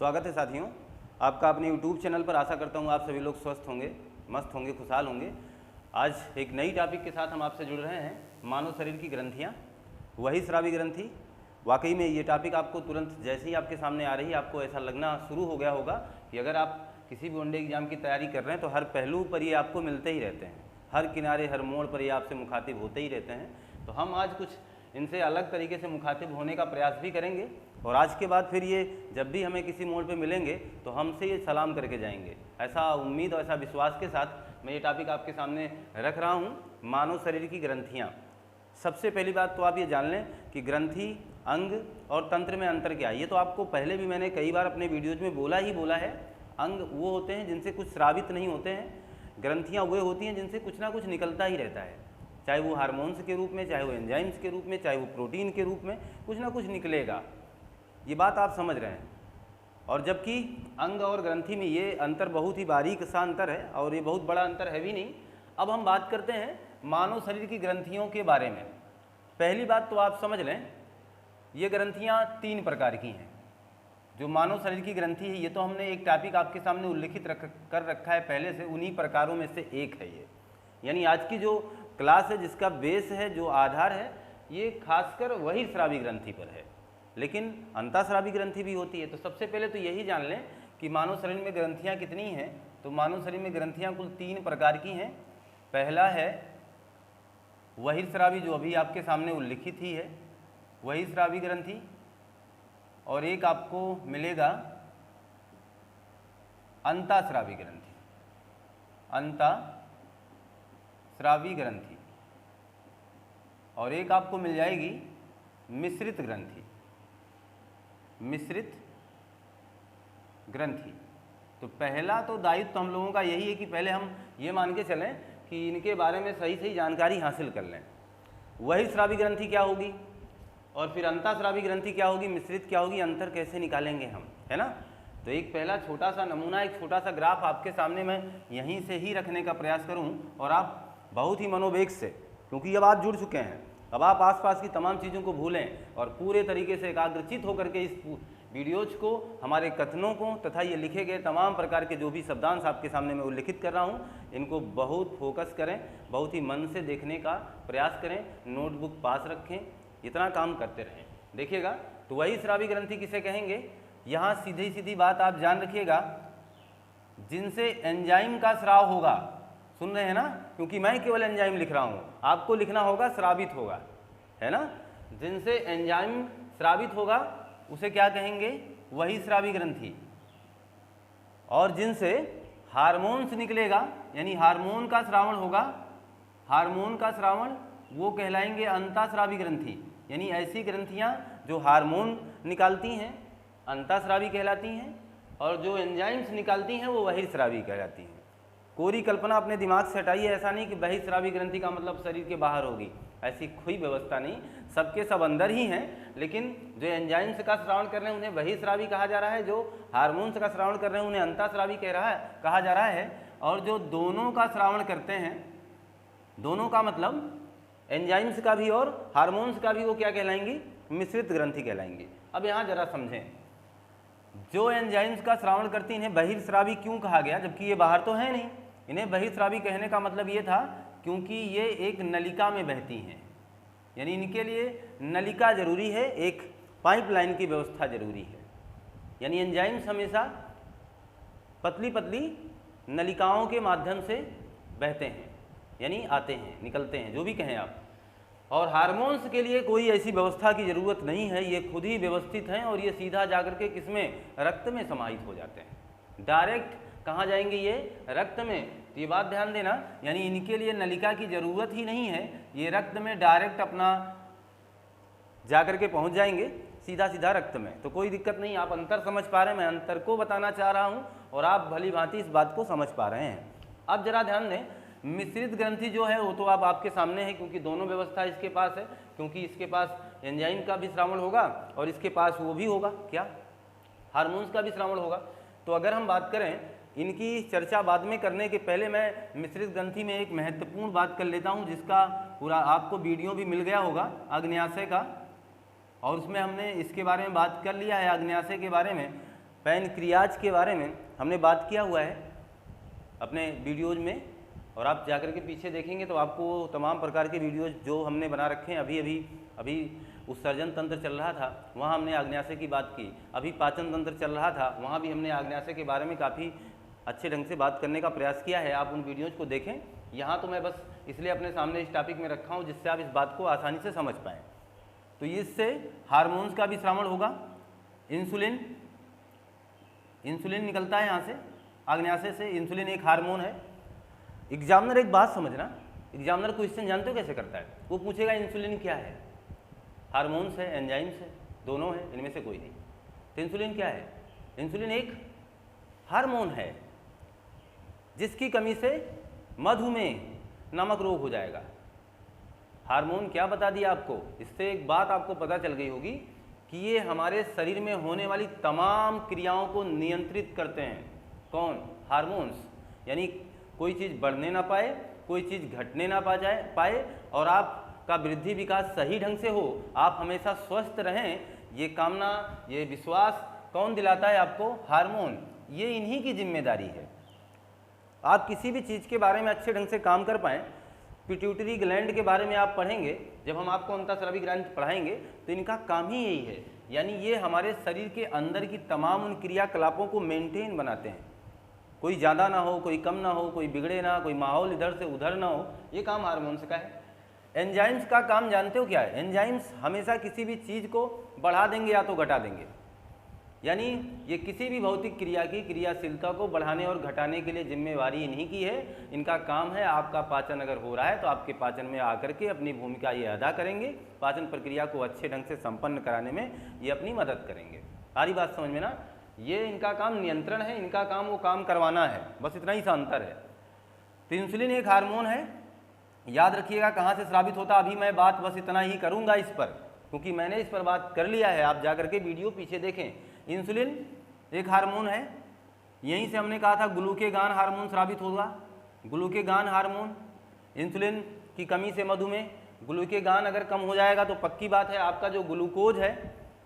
स्वागत है साथियों आपका अपने यूट्यूब चैनल पर। आशा करता हूँ आप सभी लोग स्वस्थ होंगे, मस्त होंगे, खुशहाल होंगे। आज एक नई टॉपिक के साथ हम आपसे जुड़ रहे हैं, मानव शरीर की ग्रंथियाँ, वही स्रावी ग्रंथि। वाकई में ये टॉपिक आपको तुरंत जैसे ही आपके सामने आ रही है आपको ऐसा लगना शुरू हो गया होगा कि अगर आप किसी भी वनडे एग्जाम की तैयारी कर रहे हैं तो हर पहलू पर ये आपको मिलते ही रहते हैं, हर किनारे हर मोड़ पर ये आपसे मुखातिब होते ही रहते हैं। तो हम आज कुछ इनसे अलग तरीके से मुखातिब होने का प्रयास भी करेंगे और आज के बाद फिर ये जब भी हमें किसी मोड़ पे मिलेंगे तो हमसे ये सलाम करके जाएंगे। ऐसा उम्मीद और ऐसा विश्वास के साथ मैं ये टॉपिक आपके सामने रख रहा हूँ, मानव शरीर की ग्रंथियाँ। सबसे पहली बात तो आप ये जान लें कि ग्रंथि, अंग और तंत्र में अंतर क्या है। ये तो आपको पहले भी मैंने कई बार अपने वीडियोज़ में बोला ही बोला है। अंग वो होते हैं जिनसे कुछ स्रावित नहीं होते हैं, ग्रंथियाँ वो होती हैं जिनसे कुछ ना कुछ निकलता ही रहता है, चाहे वो हार्मोन्स के रूप में, चाहे वो एंजाइम्स के रूप में, चाहे वो प्रोटीन के रूप में, कुछ ना कुछ निकलेगा। ये बात आप समझ रहे हैं। और जबकि अंग और ग्रंथि में ये अंतर बहुत ही बारीक सा अंतर है और ये बहुत बड़ा अंतर है भी नहीं। अब हम बात करते हैं मानव शरीर की ग्रंथियों के बारे में। पहली बात तो आप समझ लें, ये ग्रंथियाँ 3 प्रकार की हैं। जो मानव शरीर की ग्रंथि है ये तो हमने एक टॉपिक आपके सामने उल्लिखित कर रखा है पहले से, उन्हीं प्रकारों में से एक है ये। यानी आज की जो क्लास है, जिसका बेस है, जो आधार है, ये खासकर वही स्रावी ग्रंथि पर है, लेकिन अंतःस्रावी ग्रंथि भी होती है। तो सबसे पहले तो यही जान लें कि मानव शरीर में ग्रंथियाँ कितनी हैं। तो मानव शरीर में ग्रंथियाँ कुल 3 प्रकार की हैं। पहला है बहिर्स्रावी, जो अभी आपके सामने उल्लिखित ही है, बहिर्स्रावी ग्रंथि, और एक आपको मिलेगा अंतःस्रावी ग्रंथि, अंतःस्रावी ग्रंथि, और एक आपको मिल जाएगी मिश्रित ग्रंथि, मिश्रित ग्रंथि। तो पहला तो दायित्व हम लोगों का यही है कि पहले हम ये मान के चलें कि इनके बारे में सही सही जानकारी हासिल कर लें। बहिर्स्रावी ग्रंथि क्या होगी और फिर अंतःस्रावी ग्रंथि क्या होगी, मिश्रित क्या होगी, अंतर कैसे निकालेंगे हम, है ना। तो एक पहला छोटा सा नमूना, एक छोटा सा ग्राफ आपके सामने मैं यहीं से ही रखने का प्रयास करूं और आप बहुत ही मनोवेग से, क्योंकि अब आप जुड़ चुके हैं, अब आप आसपास की तमाम चीज़ों को भूलें और पूरे तरीके से एकाग्रचित होकर के इस वीडियोज को, हमारे कथनों को तथा ये लिखे गए तमाम प्रकार के जो भी शब्दांश आपके सामने मैं उल्लिखित कर रहा हूँ, इनको बहुत फोकस करें, बहुत ही मन से देखने का प्रयास करें, नोटबुक पास रखें, इतना काम करते रहें। देखिएगा, तो वही स्रावी ग्रंथि किसे कहेंगे, यहाँ सीधी सीधी बात आप जान रखिएगा, जिनसे एंजाइम का स्राव होगा। सुन रहे हैं ना, क्योंकि मैं केवल एंजाइम लिख रहा हूँ, आपको लिखना होगा स्रावित होगा, है ना। जिनसे एंजाइम स्रावित होगा उसे क्या कहेंगे, वही स्रावी ग्रंथि। और जिनसे हार्मोन्स निकलेगा, यानी हार्मोन का स्रावण होगा, हार्मोन का स्रावण, वो कहलाएंगे अंतःस्रावी ग्रंथि। यानी ऐसी ग्रंथियाँ जो हार्मोन निकालती हैं अंतःस्रावी कहलाती हैं, और जो एंजाइम्स निकालती हैं वो बहिर्स्रावी कहलाती हैं। कोरी कल्पना अपने दिमाग से हटाइए, ऐसा नहीं कि बहिर्स्रावी ग्रंथि का मतलब शरीर के बाहर होगी, ऐसी कोई व्यवस्था नहीं, सबके सब अंदर ही हैं। लेकिन जो एंजाइम्स का श्रावण कर रहे हैं उन्हें बहिर्स्रावी कहा जा रहा है, जो हार्मोन्स का श्रावण कर रहे हैं उन्हें अंतःस्रावी कहा जा रहा है, और जो दोनों का श्रावण करते हैं, दोनों का मतलब एंजाइम्स का भी और हार्मोन्स का भी, वो क्या कहलाएंगी, मिश्रित ग्रंथि कहलाएंगी। अब यहाँ जरा समझें, जो एंजाइम्स का श्रावण करती इन्हें बहिर्स्रावी क्यों कहा गया, जबकि ये बाहर तो है नहीं। इन्हें बहिर्स्रावी कहने का मतलब ये था क्योंकि ये एक नलिका में बहती हैं, यानी इनके लिए नलिका जरूरी है, एक पाइपलाइन की व्यवस्था जरूरी है। यानी एंजाइम्स हमेशा पतली पतली नलिकाओं के माध्यम से बहते हैं, यानी आते हैं, निकलते हैं, जो भी कहें आप। और हार्मोन्स के लिए कोई ऐसी व्यवस्था की ज़रूरत नहीं है, ये खुद ही व्यवस्थित हैं और ये सीधा जाकर के किसमें, रक्त में समाहित हो जाते हैं। डायरेक्ट कहाँ जाएंगे, ये रक्त में। तो ये बात ध्यान देना, यानी इनके लिए नलिका की ज़रूरत ही नहीं है, ये रक्त में डायरेक्ट अपना जाकर के पहुँच जाएंगे, सीधा सीधा रक्त में। तो कोई दिक्कत नहीं, आप अंतर समझ पा रहे हैं, मैं अंतर को बताना चाह रहा हूँ और आप भली भांति इस बात को समझ पा रहे हैं। अब जरा ध्यान दें, मिश्रित ग्रंथि जो है वो तो अब आपके सामने है, क्योंकि दोनों व्यवस्था इसके पास है, क्योंकि इसके पास एंजाइम का भी श्रावण होगा और इसके पास वो भी होगा, क्या, हार्मोन्स का भी श्रावण होगा। तो अगर हम बात करें, इनकी चर्चा बाद में करने के पहले मैं मिश्रित ग्रंथि में एक महत्वपूर्ण बात कर लेता हूं, जिसका पूरा आपको वीडियो भी मिल गया होगा अग्न्याशय का, और उसमें हमने इसके बारे में बात कर लिया है, अग्न्याशय के बारे में। पैनक्रियाज के बारे में हमने बात किया हुआ है अपने वीडियोज़ में, और आप जाकर के पीछे देखेंगे तो आपको तमाम प्रकार के वीडियोज़ जो हमने बना रखे हैं, अभी उत्सर्जन तंत्र चल रहा था वहाँ हमने आग्नेयाशय की बात की, अभी पाचन तंत्र चल रहा था वहाँ भी हमने आग्नेयाशय के बारे में काफ़ी अच्छे ढंग से बात करने का प्रयास किया है। आप उन वीडियोज़ को देखें। यहाँ तो मैं बस इसलिए अपने सामने इस टॉपिक में रखा हूँ जिससे आप इस बात को आसानी से समझ पाएँ। तो इससे हार्मोन्स का भी श्रवण होगा। इंसुलिन निकलता है यहाँ से आग्नेयाशय से। इंसुलिन एक हार्मोन है। एग्जामिनर एक बात समझना, एग्जामिनर क्वेश्चन जानते हो कैसे करता है? वो पूछेगा इंसुलिन क्या है? हार्मोन्स है, एंजाइम्स है, दोनों है, इनमें से कोई नहीं। तो इंसुलिन क्या है? इंसुलिन एक हार्मोन है जिसकी कमी से मधुमेह नामक रोग हो जाएगा। हार्मोन क्या बता दिया आपको? इससे एक बात आपको पता चल गई होगी कि ये हमारे शरीर में होने वाली तमाम क्रियाओं को नियंत्रित करते हैं। कौन? हार्मोन्स। यानी कोई चीज़ बढ़ने ना पाए, कोई चीज़ घटने ना पाए और आपका वृद्धि विकास सही ढंग से हो, आप हमेशा स्वस्थ रहें, ये कामना, ये विश्वास कौन दिलाता है आपको? हार्मोन। ये इन्हीं की जिम्मेदारी है। आप किसी भी चीज़ के बारे में अच्छे ढंग से काम कर पाएँ, पिट्यूटरी ग्लैंड के बारे में आप पढ़ेंगे, जब हम आपको अंतःस्रावी ग्रंथि पढ़ाएंगे तो इनका काम ही यही है। यानी ये हमारे शरीर के अंदर की तमाम उन क्रियाकलापों को मेंटेन बनाते हैं। कोई ज़्यादा ना हो, कोई कम ना हो, कोई बिगड़े ना, कोई माहौल इधर से उधर ना हो, ये काम हार्मोन्स का है। एंजाइम्स का काम जानते हो क्या है? एंजाइम्स हमेशा किसी भी चीज़ को बढ़ा देंगे या तो घटा देंगे। यानी ये किसी भी भौतिक क्रिया की क्रियाशीलता को बढ़ाने और घटाने के लिए जिम्मेवारी इन्हीं की है। इनका काम है, आपका पाचन अगर हो रहा है तो आपके पाचन में आकर के अपनी भूमिका ये अदा करेंगे, पाचन प्रक्रिया को अच्छे ढंग से संपन्न कराने में ये अपनी मदद करेंगे। सारी बात समझ में ना? ये इनका काम नियंत्रण है, इनका काम वो काम करवाना है, बस इतना ही सा अंतर है। तो इंसुलिन एक हार्मोन है। याद रखिएगा कहाँ से स्रावित होता। अभी मैं बात बस इतना ही करूँगा इस पर, क्योंकि मैंने इस पर बात कर लिया है। आप जाकर के वीडियो पीछे देखें। इंसुलिन एक हार्मोन है। यहीं से हमने कहा था ग्लूकेगान हार्मोन स्रावित होगा। ग्लूकेगान हार्मोन, इंसुलिन की कमी से मधुमेह। ग्लूकेगान अगर कम हो जाएगा तो पक्की बात है आपका जो ग्लूकोज है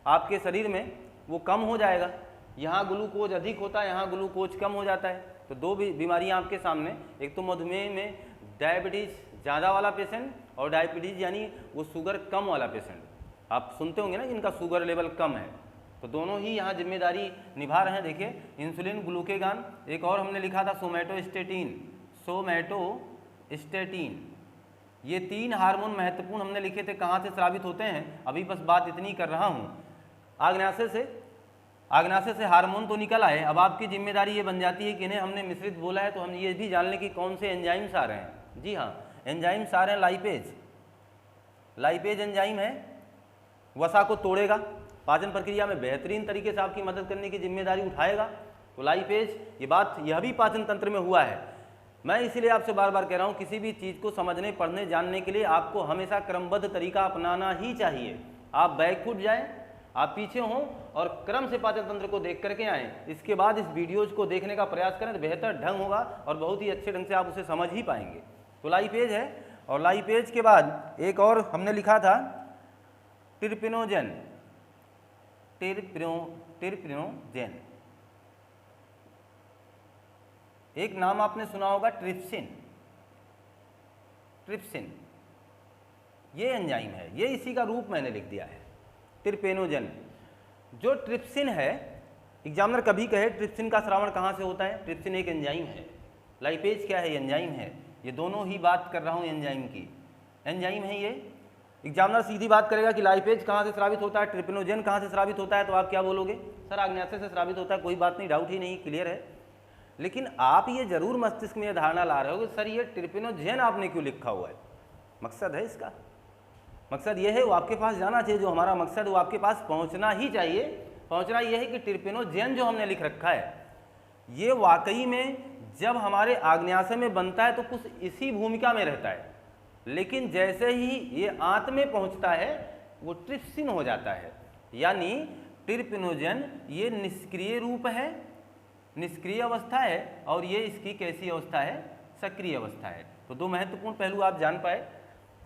आपके शरीर में वो कम हो जाएगा। यहाँ ग्लूकोज अधिक होता है, यहाँ ग्लूकोज कम हो जाता है। तो दो बीमारियाँ आपके सामने, एक तो मधुमेह में डायबिटीज़ ज़्यादा वाला पेशेंट, और डायबिटीज़ यानी वो शुगर कम वाला पेशेंट। आप सुनते होंगे ना जिनका शुगर लेवल कम है, तो दोनों ही यहाँ जिम्मेदारी निभा रहे हैं। देखिए इंसुलिन, ग्लूकेगान। एक और हमने लिखा था सोमैटोस्टेटिन। ये तीन हार्मोन महत्वपूर्ण हमने लिखे थे। कहाँ से स्रावित होते हैं अभी बस बात इतनी कर रहा हूँ। आग्नेयाशय से हार्मोन तो निकल आए। अब आपकी जिम्मेदारी ये बन जाती है कि इन्हें हमने मिश्रित बोला है तो हम ये भी जान लें कि कौन से एंजाइम्स आ रहे हैं। जी हाँ, एंजाइम्स आ रहे हैं। लाइपेज एंजाइम है, वसा को तोड़ेगा, पाचन प्रक्रिया में बेहतरीन तरीके से आपकी मदद करने की जिम्मेदारी उठाएगा। तो लाइपेज, ये बात यह भी पाचन तंत्र में हुआ है। मैं इसीलिए आपसे बार बार कह रहा हूँ, किसी भी चीज़ को समझने, पढ़ने, जानने के लिए आपको हमेशा क्रमबद्ध तरीका अपनाना ही चाहिए। आप बैकफुट जाएं, आप पीछे हों और क्रम से पाचन तंत्र को देख करके आएँ, इसके बाद इस वीडियोज को देखने का प्रयास करें तो बेहतर ढंग होगा और बहुत ही अच्छे ढंग से आप उसे समझ ही पाएंगे। तो लाइपेज है, और लाइपेज के बाद एक और हमने लिखा था ट्रिप्सिनोजेन। एक नाम आपने सुना होगा, ट्रिप्सिन। ये एंजाइम है, ये इसी का रूप मैंने लिख दिया है, ट्रिप्सिनोजेन। जो ट्रिप्सिन है, एग्जामिनर कभी कहे ट्रिप्सिन का श्रावण कहाँ से होता है? ट्रिप्सिन एक एंजाइम है। लाइपेज क्या है? एंजाइम है। ये दोनों ही बात कर रहा हूँ एंजाइम की। एंजाइम है ये। एग्जामिनर सीधी बात करेगा कि लाइपेज कहाँ से स्रावित होता है, ट्रिप्सिनोजेन कहाँ से स्रावित होता है, तो आप क्या बोलोगे? सर आग्नेयाशय से स्रावित होता है। कोई बात नहीं, डाउट ही नहीं, क्लियर है। लेकिन आप ये जरूर मस्तिष्क में यह धारणा ला रहे हो कि सर ये ट्रिप्सिनोजेन आपने क्यों लिखा हुआ है? मकसद है इसका, मकसद ये है, वो आपके पास जाना चाहिए। जो हमारा मकसद वो आपके पास पहुंचना ही चाहिए। पहुंचना ये है कि ट्रिप्सिनोजेन जो हमने लिख रखा है ये वाकई में जब हमारे आग्नेयाशय में बनता है तो कुछ इसी भूमिका में रहता है, लेकिन जैसे ही ये आंत में पहुंचता है वो ट्रिप्सिन हो जाता है। यानी ट्रिप्सिनोजेन ये निष्क्रिय रूप है, निष्क्रिय अवस्था है, और ये इसकी कैसी अवस्था है? सक्रिय अवस्था है। तो दो महत्वपूर्ण पहलू आप जान पाए।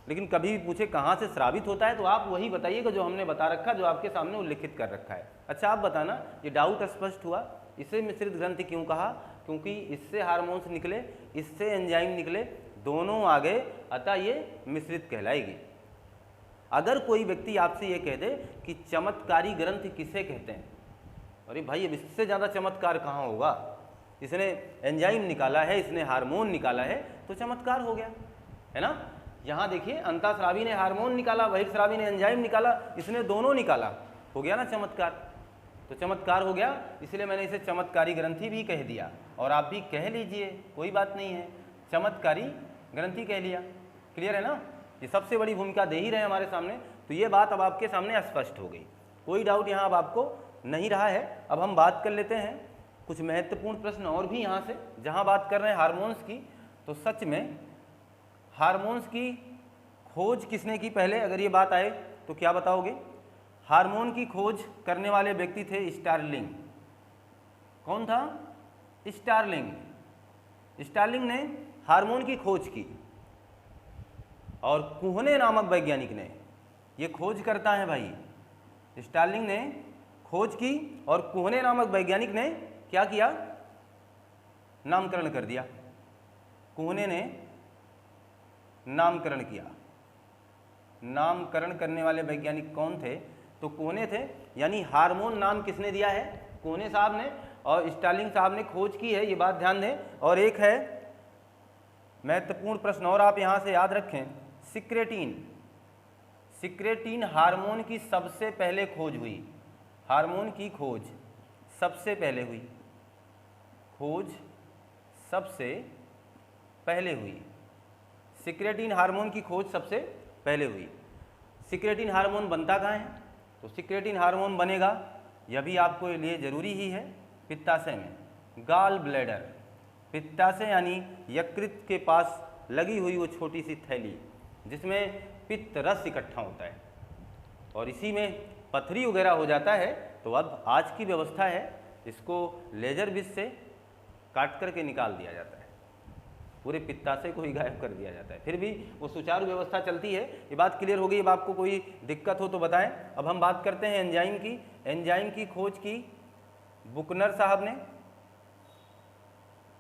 लेकिन कभी भी पूछे कहाँ से स्रावित होता है तो आप वही बताइएगा जो हमने बता रखा, जो आपके सामने उल्लिखित कर रखा है। अच्छा आप बताना, ये डाउट स्पष्ट हुआ, इसे मिश्रित ग्रंथि क्यों कहा? क्योंकि इससे हार्मोन्स निकले, इससे एंजाइम निकले, दोनों आ गए, अतः ये मिश्रित कहलाएगी। अगर कोई व्यक्ति आपसे ये कह दे कि चमत्कारी ग्रंथि किसे कहते हैं, अरे भाई अब इससे ज़्यादा चमत्कार कहाँ होगा, इसने एंजाइम निकाला है, इसने हार्मोन निकाला है, तो चमत्कार हो गया, है ना। यहाँ देखिए अंतःस्रावी ने हार्मोन निकाला, बहिःस्रावी ने एंजाइम निकाला, इसने दोनों निकाला, हो गया ना चमत्कार। तो चमत्कार हो गया, इसलिए मैंने इसे चमत्कारी ग्रंथि भी कह दिया, और आप भी कह लीजिए, कोई बात नहीं है, चमत्कारी ग्रंथि कह लिया। क्लियर है ना, ये सबसे बड़ी भूमिका दे ही रहे हमारे सामने। तो ये बात अब आपके सामने स्पष्ट हो गई, कोई डाउट यहाँ अब आपको नहीं रहा है। अब हम बात कर लेते हैं कुछ महत्वपूर्ण प्रश्न और भी यहाँ से, जहाँ बात कर रहे हैं हार्मोन्स की। तो सच में हार्मोन्स की खोज किसने की पहले, अगर ये बात आए तो क्या बताओगे? हार्मोन की खोज करने वाले व्यक्ति थे स्टार्लिंग। कौन था? स्टार्लिंग। स्टार्लिंग ने हार्मोन की खोज की, और कुहने नामक वैज्ञानिक ने, ये खोज करता है भाई, स्टार्लिंग ने खोज की और कुहने नामक वैज्ञानिक ने क्या किया? नामकरण कर दिया। कुहने ने नामकरण किया। नामकरण करने वाले वैज्ञानिक कौन थे? तो कुहने थे, यानी हार्मोन नाम किसने दिया है? कुहने साहब ने, और स्टार्लिंग साहब ने खोज की है, ये बात ध्यान दें। और एक है महत्वपूर्ण प्रश्न और आप यहाँ से याद रखें, सिक्रेटिन। सिक्रेटिन हार्मोन की सबसे पहले खोज हुई, हार्मोन की खोज सबसे पहले हुई, खोज सबसे पहले हुई। सिक्रेटिन हार्मोन की खोज सबसे पहले हुई। सिक्रेटिन हार्मोन बनता कहाँ है? तो सिक्रेटिन हार्मोन बनेगा, यह भी आपको लिए जरूरी ही है, पित्ताशय में, गाल ब्लैडर। पित्ताशय यानी यकृत के पास लगी हुई वो छोटी सी थैली जिसमें पित्त रस इकट्ठा होता है, और इसी में पथरी वगैरह हो जाता है। तो अब आज की व्यवस्था है, इसको लेजर विष से काट करके निकाल दिया जाता है, पूरे पित्ताशय को ही गायब कर दिया जाता है, फिर भी वो सुचारू व्यवस्था चलती है। ये बात क्लियर हो गई। अब आपको कोई दिक्कत हो तो बताएं। अब हम बात करते हैं एंजाइम की। एंजाइम की खोज की बुकनर साहब ने,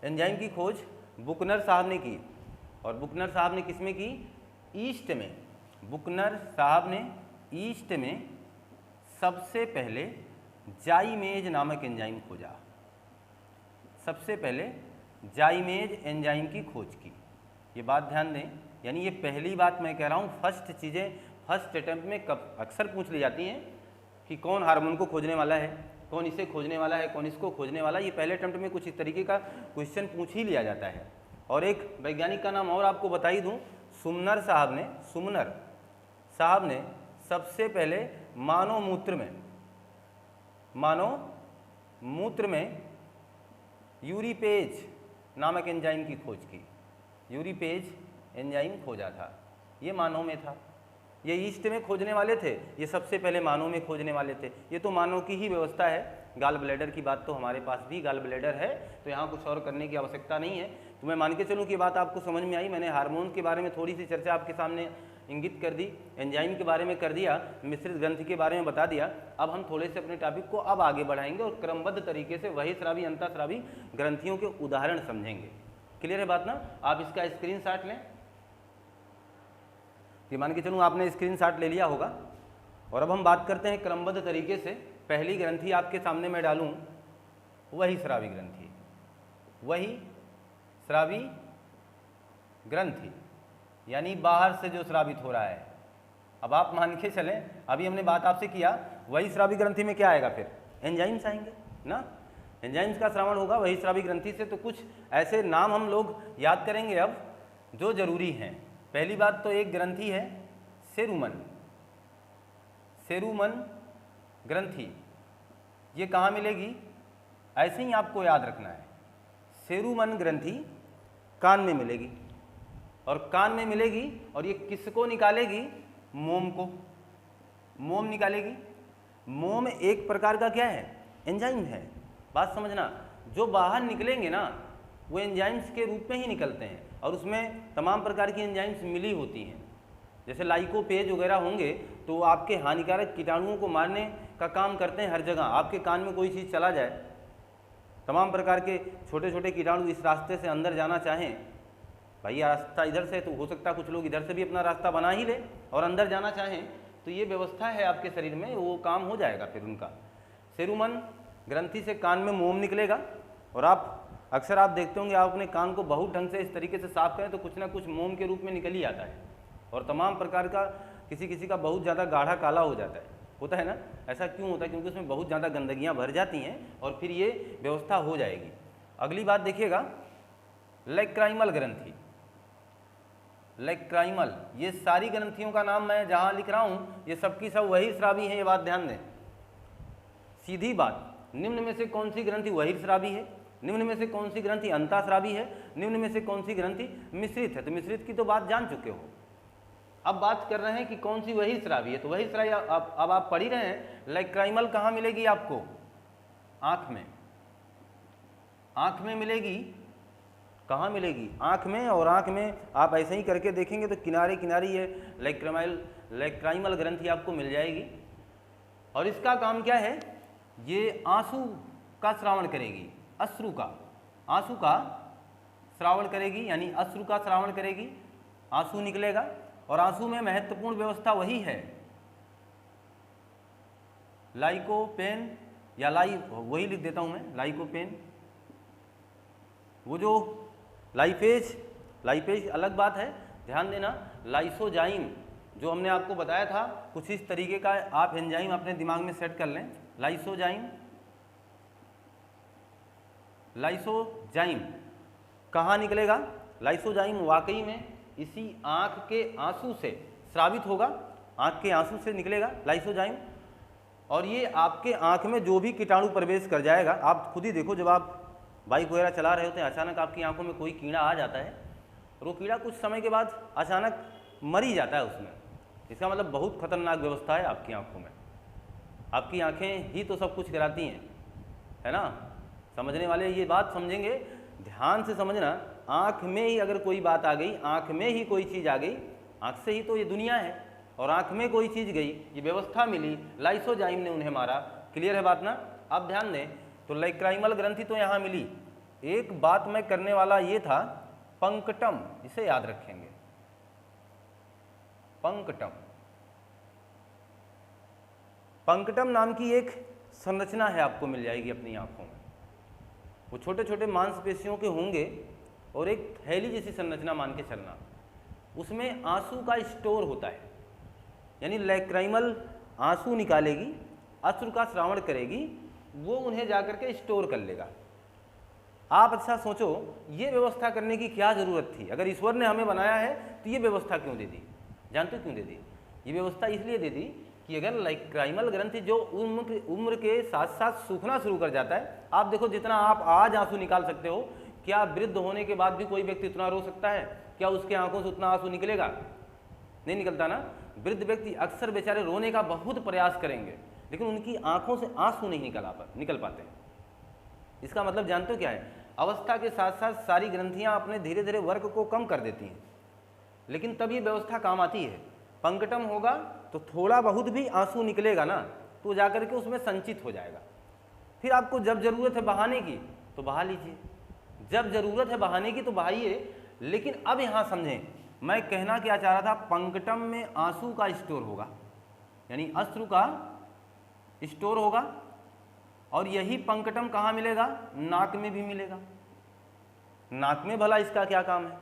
एंजाइम की खोज बुकनर साहब ने की, और बुकनर साहब ने किसमें की? ईस्ट में। बुकनर साहब ने ईस्ट में सबसे पहले जाइमेज नामक एंजाइम खोजा, सबसे पहले जाइमेज एंजाइम की खोज की। ये बात ध्यान दें, यानी ये पहली बात मैं कह रहा हूँ, फर्स्ट चीज़ें फर्स्ट अटैम्प्ट में कब अक्सर पूछ ली जाती हैं कि कौन हार्मोन को खोजने वाला है, कौन इसे खोजने वाला है, कौन इसको खोजने वाला है। ये पहले अटैम्प्ट में कुछ इस तरीके का क्वेश्चन पूछ ही लिया जाता है। और एक वैज्ञानिक का नाम और आपको बता ही दूँ, सुमनर साहब ने, सुमनर साहब ने सबसे पहले मानव मूत्र में यूरिपेज नामक एंजाइम की खोज की। यूरिपेज एंजाइम खोजा था, ये मानव में था। ये ईस्ट में खोजने वाले थे, ये सबसे पहले मानव में खोजने वाले थे। ये तो मानव की ही व्यवस्था है। गाल ब्लैडर की बात तो हमारे पास भी गाल ब्लैडर है, तो यहाँ कुछ और करने की आवश्यकता नहीं है। तो मैं मान के चलूँ कि बात आपको समझ में आई। मैंने हार्मोन के बारे में थोड़ी सी चर्चा आपके सामने इंगित कर दी, एंजाइम के बारे में कर दिया, मिश्रित ग्रंथि के बारे में बता दिया। अब हम थोड़े से अपने टॉपिक को अब आगे बढ़ाएंगे और क्रमबद्ध तरीके से बहिःस्रावी अंतःस्रावी ग्रंथियों के उदाहरण समझेंगे। क्लियर है बात ना? आप इसका स्क्रीनशॉट लें। ये मान के चलूँ आपने स्क्रीनशॉट ले लिया होगा। और अब हम बात करते हैं क्रमबद्ध तरीके से। पहली ग्रंथि आपके सामने मैं डालूँ बहिःस्रावी ग्रंथि, बहिःस्रावी ग्रंथि यानी बाहर से जो स्रावित हो रहा है। अब आप मान के चलें, अभी हमने बात आपसे किया, बहिःस्रावी ग्रंथि में क्या आएगा? फिर एंजाइम्स आएंगे ना, एंजाइम्स का श्रवण होगा बहिःस्रावी ग्रंथि से। तो कुछ ऐसे नाम हम लोग याद करेंगे अब जो जरूरी हैं। पहली बात तो एक ग्रंथि है सेरुमन, सेरुमन ग्रंथि। ये कहाँ मिलेगी? ऐसे ही आपको याद रखना है, सेरुमन ग्रंथि कान में मिलेगी, और कान में मिलेगी, और ये किसको निकालेगी? मोम को, मोम निकालेगी। मोम एक प्रकार का क्या है? एंजाइम है। बात समझना, जो बाहर निकलेंगे ना वो एंजाइम्स के रूप में ही निकलते हैं, और उसमें तमाम प्रकार की एंजाइम्स मिली होती हैं। जैसे लाइकोपेज वगैरह होंगे तो आपके हानिकारक कीटाणुओं को मारने का काम करते हैं हर जगह। आपके कान में कोई चीज़ चला जाए, तमाम प्रकार के छोटे छोटे कीटाणु इस रास्ते से अंदर जाना चाहें, भाई रास्ता इधर से, तो हो सकता है कुछ लोग इधर से भी अपना रास्ता बना ही ले और अंदर जाना चाहें, तो ये व्यवस्था है आपके शरीर में, वो काम हो जाएगा फिर उनका। सेरुमन ग्रंथि से कान में मोम निकलेगा, और आप अक्सर आप देखते होंगे आप अपने कान को बहुत ढंग से इस तरीके से साफ करें तो कुछ ना कुछ मोम के रूप में निकल ही आता है, और तमाम प्रकार का किसी किसी का बहुत ज़्यादा गाढ़ा काला हो जाता है, होता है ना। ऐसा क्यों होता है? क्योंकि उसमें बहुत ज़्यादा गंदगियाँ भर जाती हैं और फिर ये व्यवस्था हो जाएगी। अगली बात देखिएगा, लेक्राइमल ग्रंथि। लेक्राइमल, ये सारी ग्रंथियों का नाम मैं जहाँ लिख रहा हूँ ये सबकी सब वही श्रावी है, ये बात ध्यान दें। सीधी बात, निम्न में से कौन सी ग्रंथि वही श्रावी है, निम्न में से कौन सी ग्रंथि अंतःस्रावी है, निम्न में से कौन सी ग्रंथि मिश्रित है? तो मिश्रित की तो बात जान चुके हो। अब बात कर रहे हैं कि कौन सी वही श्रावी है, तो वही श्रावी अब आप पढ़ ही रहे हैं। लेक्राइमल कहाँ मिलेगी आपको? आँख में। आँख में मिलेगी। कहाँ मिलेगी? आँख में। और आँख में आप ऐसे ही करके देखेंगे तो किनारे किनारे ये लेक्राइमल ग्रंथि आपको मिल जाएगी। और इसका काम क्या है? ये आंसू का श्रावण करेगी, अश्रु का, आंसू का श्रावण करेगी, यानी अश्रु का श्रावण करेगी, आंसू निकलेगा। और आंसू में महत्वपूर्ण व्यवस्था वही है, लाइकोपेन या वही लिख देता हूं मैं, लाइकोपेन। वो जो लाइपेज अलग बात है, ध्यान देना। लाइसोजाइम जो हमने आपको बताया था, कुछ इस तरीके का आप एंजाइम अपने दिमाग में सेट कर लें। लाइसोजाइम कहाँ निकलेगा? लाइसोजाइम वाकई में इसी आँख के आंसू से स्रावित होगा, आँख के आंसू से निकलेगा लाइसोजाइम। और ये आपके आँख में जो भी कीटाणु प्रवेश कर जाएगा, आप खुद ही देखो, जब आप बाइक वगैरह चला रहे होते हैं, अचानक आपकी आंखों में कोई कीड़ा आ जाता है और वो कीड़ा कुछ समय के बाद अचानक मर ही जाता है उसमें। इसका मतलब बहुत खतरनाक व्यवस्था है आपकी आंखों में। आपकी आंखें ही तो सब कुछ कराती हैं, है ना। समझने वाले ये बात समझेंगे, ध्यान से समझना। आँख में ही अगर कोई बात आ गई, आँख में ही कोई चीज़ आ गई, आँख से ही तो ये दुनिया है, और आँख में कोई चीज़ गई, ये व्यवस्था मिली, लाइसोजाइम ने उन्हें मारा। क्लियर है बात ना? अब ध्यान दें, तो लेक्राइमल ग्रंथि तो यहाँ मिली। एक बात मैं करने वाला ये था, पंकटम, इसे याद रखेंगे, पंकटम। पंकटम नाम की एक संरचना है, आपको मिल जाएगी अपनी आंखों में। वो छोटे छोटे मांसपेशियों के होंगे और एक थैली जैसी संरचना मान के चलना, उसमें आंसू का स्टोर होता है। यानी लेक्राइमल आंसू निकालेगी, अश्रु का श्रावण करेगी, वो उन्हें जाकर के स्टोर कर लेगा। आप अच्छा सोचो, ये व्यवस्था करने की क्या ज़रूरत थी? अगर ईश्वर ने हमें बनाया है तो ये व्यवस्था क्यों दे दी? जानते हो क्यों दे दी? ये व्यवस्था इसलिए दे दी कि अगर लेक्राइमल ग्रंथि जो उम्र के साथ साथ सूखना शुरू कर जाता है, आप देखो जितना आप आज आंसू निकाल सकते हो, क्या वृद्ध होने के बाद भी कोई व्यक्ति उतना रो सकता है? क्या उसके आंखों से उतना आंसू निकलेगा? नहीं निकलता ना। वृद्ध व्यक्ति अक्सर बेचारे रोने का बहुत प्रयास करेंगे, लेकिन उनकी आंखों से आंसू नहीं निकल पाते हैं। इसका मतलब जानते हो क्या है? अवस्था के साथ साथ सारी ग्रंथियां अपने धीरे धीरे वर्क को कम कर देती हैं, लेकिन तब ये व्यवस्था काम आती है। पंकटम होगा तो थोड़ा बहुत भी आंसू निकलेगा ना, तो जाकर के उसमें संचित हो जाएगा। फिर आपको जब जरूरत है बहाने की तो बहा लीजिए, जब जरूरत है बहाने की तो बहाइए। लेकिन अब यहाँ समझें, मैं कहना क्या चाह रहा था, पंकटम में आंसू का स्टोर होगा, यानी अश्रु का स्टोर होगा। और यही पंकटम कहाँ मिलेगा? नाक में भी मिलेगा। नाक में भला इसका क्या काम है?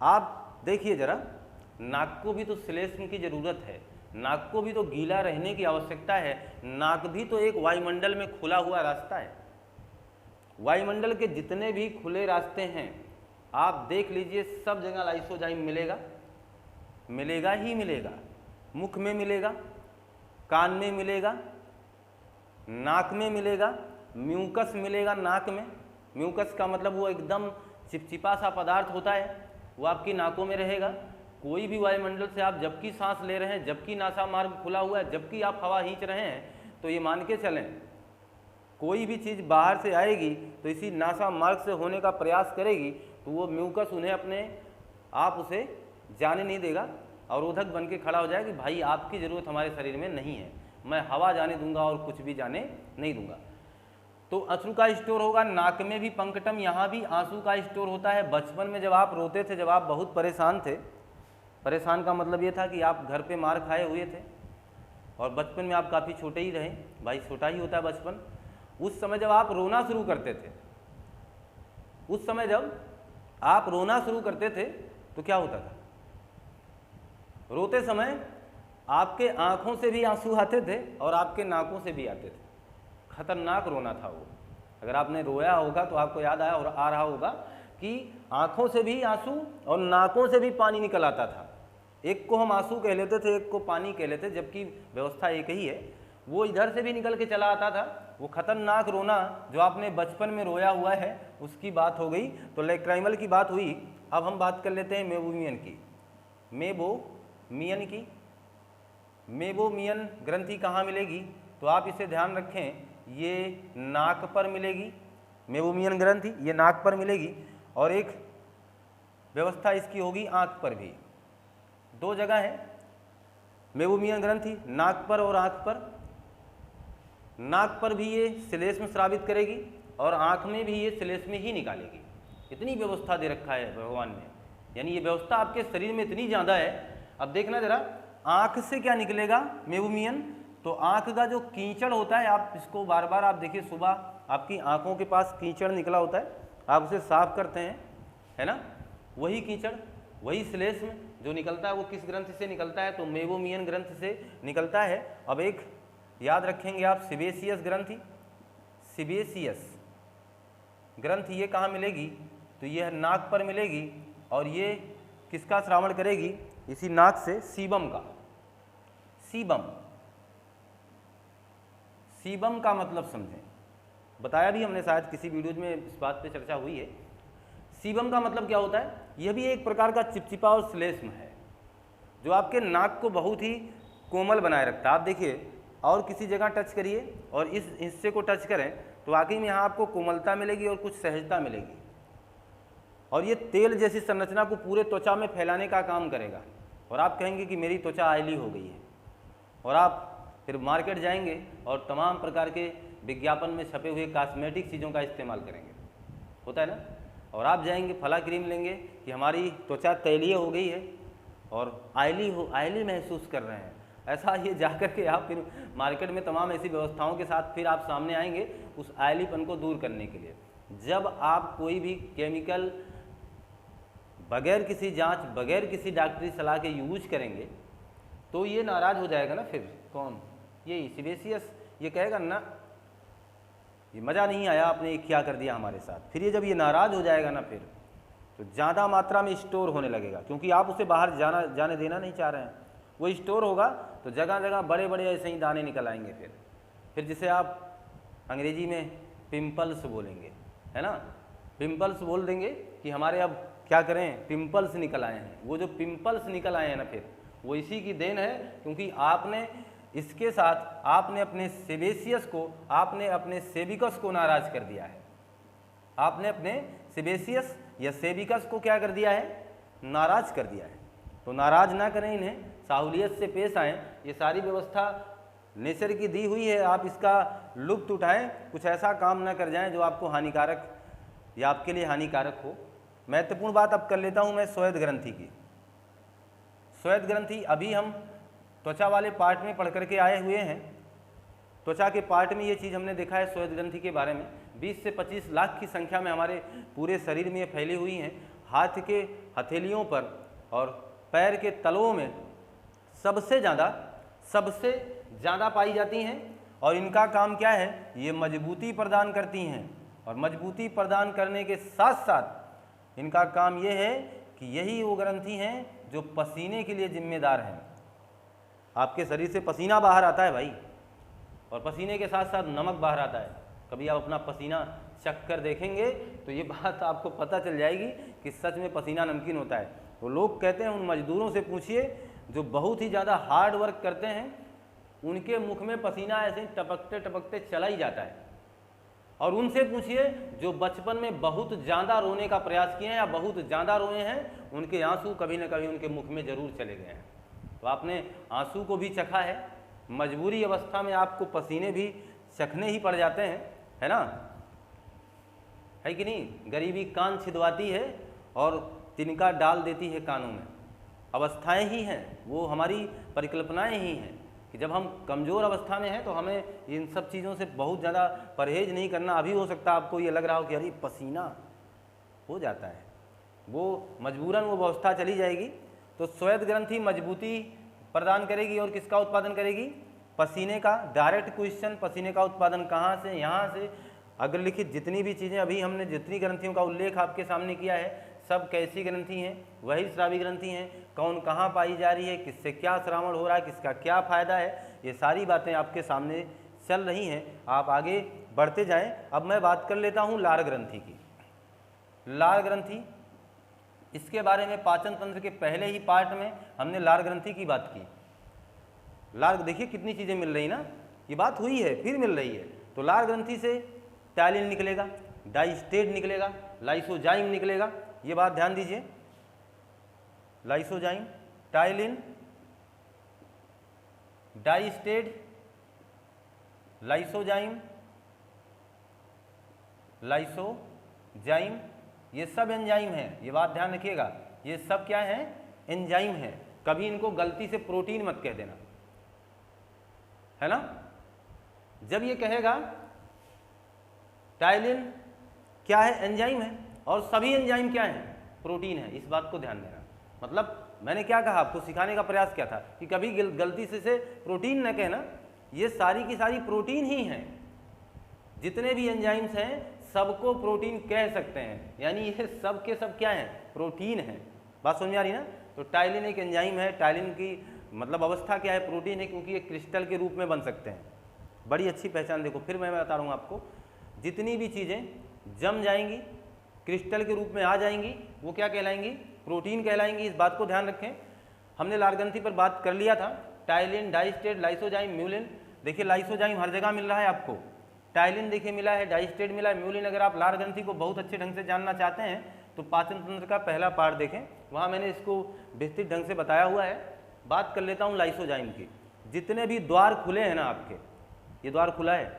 आप देखिए जरा, नाक को भी तो श्लेष्म की जरूरत है, नाक को भी तो गीला रहने की आवश्यकता है। नाक भी तो एक वायुमंडल में खुला हुआ रास्ता है। वायुमंडल के जितने भी खुले रास्ते हैं आप देख लीजिए, सब जगह लाइसोजाइम मिलेगा, मिलेगा ही मिलेगा। मुख में मिलेगा, कान में मिलेगा, नाक में मिलेगा, म्यूकस मिलेगा नाक में। म्यूकस का मतलब वो एकदम चिपचिपा सा पदार्थ होता है, वो आपकी नाकों में रहेगा। कोई भी वायुमंडल से आप जबकि सांस ले रहे हैं, जबकि नासा मार्ग खुला हुआ है, जबकि आप हवा खींच रहे हैं, तो ये मान के चलें कोई भी चीज़ बाहर से आएगी तो इसी नासा मार्ग से होने का प्रयास करेगी, तो वो म्यूकस उन्हें अपने आप उसे जाने नहीं देगा, अवरोधक बन के खड़ा हो जाए कि भाई आपकी ज़रूरत हमारे शरीर में नहीं है, मैं हवा जाने दूंगा और कुछ भी जाने नहीं दूंगा। तो अश्रु का स्टोर होगा, नाक में भी पंकटम, यहाँ भी आंसू का स्टोर होता है। बचपन में जब आप रोते थे, जब आप बहुत परेशान थे, परेशान का मतलब ये था कि आप घर पे मार खाए हुए थे और बचपन में आप काफ़ी छोटे ही रहे, भाई छोटा ही होता है बचपन। उस समय जब आप रोना शुरू करते थे, उस समय जब आप रोना शुरू करते थे तो क्या होता था? रोते समय आपके आंखों से भी आंसू आते थे और आपके नाकों से भी आते थे। खतरनाक रोना था वो। अगर आपने रोया होगा तो आपको याद आया और आ रहा होगा कि आंखों से भी आंसू और नाकों से भी पानी निकल आता था। एक को हम आंसू कह लेते थे, एक को पानी कह लेते, जबकि व्यवस्था एक ही है। वो इधर से भी निकल के चला आता था। वो खतरनाक रोना जो आपने बचपन में रोया हुआ है उसकी बात हो गई। तो लैक्राइमल की बात हुई। अब हम बात कर लेते हैं मेबोमियन की। मेबोमियन की, मेबोमियन ग्रंथि कहाँ मिलेगी? तो आप इसे ध्यान रखें, ये नाक पर मिलेगी। मेबोमियन ग्रंथि ये नाक पर मिलेगी और एक व्यवस्था इसकी होगी आँख पर भी। दो जगह है मेबोमियन ग्रंथि, नाक पर और आँख पर। नाक पर भी ये श्लेष्म स्रावित करेगी और आँख में भी ये श्लेष्म ही निकालेगी। इतनी व्यवस्था दे रखा है भगवान ने, यानी ये व्यवस्था आपके शरीर में इतनी ज़्यादा है। अब देखना जरा, आँख से क्या निकलेगा मेबोमियन? तो आँख का जो कीचड़ होता है, आप इसको बार बार आप देखिए, सुबह आपकी आँखों के पास कीचड़ निकला होता है, आप उसे साफ करते हैं, है ना? वही कीचड़, वही श्लेष्म जो निकलता है वो किस ग्रंथ से निकलता है? तो मेबोमियन ग्रंथ से निकलता है। अब एक याद रखेंगे आप, सीबेशियस ग्रंथि। सीबेशियस ग्रंथि ये कहाँ मिलेगी? तो ये नाक पर मिलेगी और ये किसका श्रावण करेगी? इसी नाक से सीबम का। सीबम, सीबम का मतलब समझें, बताया भी हमने शायद किसी वीडियो में इस बात पे चर्चा हुई है। सीबम का मतलब क्या होता है? यह भी एक प्रकार का चिपचिपा और श्लेष्म है जो आपके नाक को बहुत ही कोमल बनाए रखता है। आप देखिए, और किसी जगह टच करिए और इस हिस्से को टच करें तो वाकई में यहाँ आपको कोमलता मिलेगी और कुछ सहजता मिलेगी और ये तेल जैसी संरचना को पूरे त्वचा में फैलाने का काम करेगा और आप कहेंगे कि मेरी त्वचा ऑयली हो गई है। और आप फिर मार्केट जाएंगे और तमाम प्रकार के विज्ञापन में छपे हुए कॉस्मेटिक चीज़ों का इस्तेमाल करेंगे, होता है ना? और आप जाएंगे फला क्रीम लेंगे कि हमारी त्वचा तैलीय हो गई है और ऑयली महसूस कर रहे हैं। ऐसा ये जाकर के आप फिर मार्केट में तमाम ऐसी व्यवस्थाओं के साथ फिर आप सामने आएंगे उस ऑयलीपन को दूर करने के लिए। जब आप कोई भी केमिकल बगैर किसी जांच, बगैर किसी डॉक्टरी सलाह के यूज करेंगे तो ये नाराज़ हो जाएगा ना। फिर कौन? ये सीबेशियस ये कहेगा ना, ये मज़ा नहीं आया, आपने ये क्या कर दिया हमारे साथ। फिर ये जब ये नाराज़ हो जाएगा ना, फिर तो ज़्यादा मात्रा में स्टोर होने लगेगा, क्योंकि आप उसे बाहर जाने देना नहीं चाह रहे हैं। वो स्टोर होगा तो जगह जगह बड़े बड़े ऐसे ही दाने निकल आएंगे। फिर जिसे आप अंग्रेजी में पिंपल्स बोलेंगे, है ना? पिंपल्स बोल देंगे कि हमारे अब क्या करें, पिंपल्स निकल आए हैं। वो जो पिंपल्स निकल आए हैं ना, फिर वो इसी की देन है, क्योंकि आपने इसके साथ आपने अपने सेबेशियस को, आपने अपने सेबिकस को नाराज कर दिया है। आपने अपने सेबेशियस या सेबिकस को क्या कर दिया है? नाराज कर दिया है। तो नाराज ना करें इन्हें, साहुलियत से पेश आएँ। ये सारी व्यवस्था नेचर की दी हुई है, आप इसका लुत्फ उठाएं, कुछ ऐसा काम ना कर जाएं जो आपको हानिकारक या आपके लिए हानिकारक हो। महत्वपूर्ण बात अब कर लेता हूं मैं श्वेत ग्रंथि की। श्वेत ग्रंथि अभी हम त्वचा वाले पार्ट में पढ़ करके आए हुए हैं। त्वचा के पार्ट में ये चीज़ हमने देखा है श्वेत ग्रंथि के बारे में। 20 से 25 लाख की संख्या में हमारे पूरे शरीर में ये फैली हुई हैं। हाथ के हथेलियों पर और पैर के तलवों में सबसे ज़्यादा पाई जाती हैं और इनका काम क्या है? ये मजबूती प्रदान करती हैं और मजबूती प्रदान करने के साथ साथ इनका काम ये है कि यही वो ग्रंथि हैं जो पसीने के लिए जिम्मेदार हैं। आपके शरीर से पसीना बाहर आता है भाई, और पसीने के साथ साथ नमक बाहर आता है। कभी आप अपना पसीना चख कर देखेंगे तो ये बात आपको पता चल जाएगी कि सच में पसीना नमकीन होता है। तो लोग कहते हैं, उन मजदूरों से पूछिए जो बहुत ही ज़्यादा हार्ड वर्क करते हैं, उनके मुख में पसीना ऐसे ही टपकते टपकते चला ही जाता है। और उनसे पूछिए जो बचपन में बहुत ज़्यादा रोने का प्रयास किए हैं या बहुत ज़्यादा रोए हैं, उनके आंसू कभी न कभी उनके मुख में ज़रूर चले गए हैं। अब आपने आंसू को भी चखा है, मजबूरी अवस्था में आपको पसीने भी चखने ही पड़ जाते हैं, है ना, है कि नहीं। गरीबी कान छिदवाती है और तिनका डाल देती है कानों में। अवस्थाएं ही हैं, वो हमारी परिकल्पनाएं ही हैं कि जब हम कमज़ोर अवस्था में हैं तो हमें इन सब चीज़ों से बहुत ज़्यादा परहेज नहीं करना। अभी हो सकता है आपको ये लग रहा हो कि अरे पसीना हो जाता है, वो मजबूरन वो अवस्था चली जाएगी। तो श्वेत ग्रंथि मजबूती प्रदान करेगी और किसका उत्पादन करेगी? पसीने का। डायरेक्ट क्वेश्चन, पसीने का उत्पादन कहाँ से? यहाँ से। अग्रलिखित जितनी भी चीज़ें अभी हमने जितनी ग्रंथियों का उल्लेख आपके सामने किया है, सब कैसी ग्रंथि हैं? वही श्रावी ग्रंथि हैं। कौन कहाँ पाई जा रही है, किससे क्या श्रावण हो रहा है, किसका क्या फायदा है, ये सारी बातें आपके सामने चल रही हैं। आप आगे बढ़ते जाएं। अब मैं बात कर लेता हूँ लार ग्रंथि की। लार ग्रंथि, इसके बारे में पाचन तंत्र के पहले ही पार्ट में हमने लार ग्रंथि की बात की। लार, देखिए कितनी चीज़ें मिल रही ना, ये बात हुई है फिर मिल रही है। तो लार ग्रंथि से टायलिन निकलेगा, डाइस्टेट निकलेगा, लाइसोजाइम निकलेगा। ये बात ध्यान दीजिए, lysozyme, ptyalin, diastase, lysozyme, lysozyme, ये सब एंजाइम हैं। ये बात ध्यान रखिएगा, ये सब क्या है? एंजाइम है। कभी इनको गलती से प्रोटीन मत कह देना, है ना। जब ये कहेगा टायलिन क्या है? एंजाइम है। और सभी एंजाइम क्या है? प्रोटीन है। इस बात को ध्यान देना। मतलब मैंने क्या कहा, आपको सिखाने का प्रयास किया था कि कभी गलती से प्रोटीन न कहना। ये सारी की सारी प्रोटीन ही हैं। जितने भी एंजाइम्स हैं सबको प्रोटीन कह सकते हैं, यानी ये सब के सब क्या हैं? प्रोटीन हैं। बात समझ में आ रही ना। तो टायलिन एक एंजाइम है। टायलिन की मतलब अवस्था क्या है? प्रोटीन है, क्योंकि ये क्रिस्टल के रूप में बन सकते हैं। बड़ी अच्छी पहचान। देखो फिर मैं बता रहा हूँ आपको, जितनी भी चीज़ें जम जाएंगी, क्रिस्टल के रूप में आ जाएंगी, वो क्या कहलाएंगी? प्रोटीन कहलाएंगी। इस बात को ध्यान रखें। हमने लार ग्रंथि पर बात कर लिया था। टायलिन, डाइस्टेट, लाइसोजाइम, म्यूलिन। देखिए लाइसोजाइम हर जगह मिल रहा है आपको। टायलिन देखिए मिला है, डाइस्टेट मिला है, म्यूलिन। अगर आप लार ग्रंथि को बहुत अच्छे ढंग से जानना चाहते हैं तो पाचन तंत्र का पहला पार्ट देखें, वहाँ मैंने इसको विस्तृत ढंग से बताया हुआ है। बात कर लेता हूँ लाइसोजाइम की। जितने भी द्वार खुले हैं ना आपके, ये द्वार खुला है,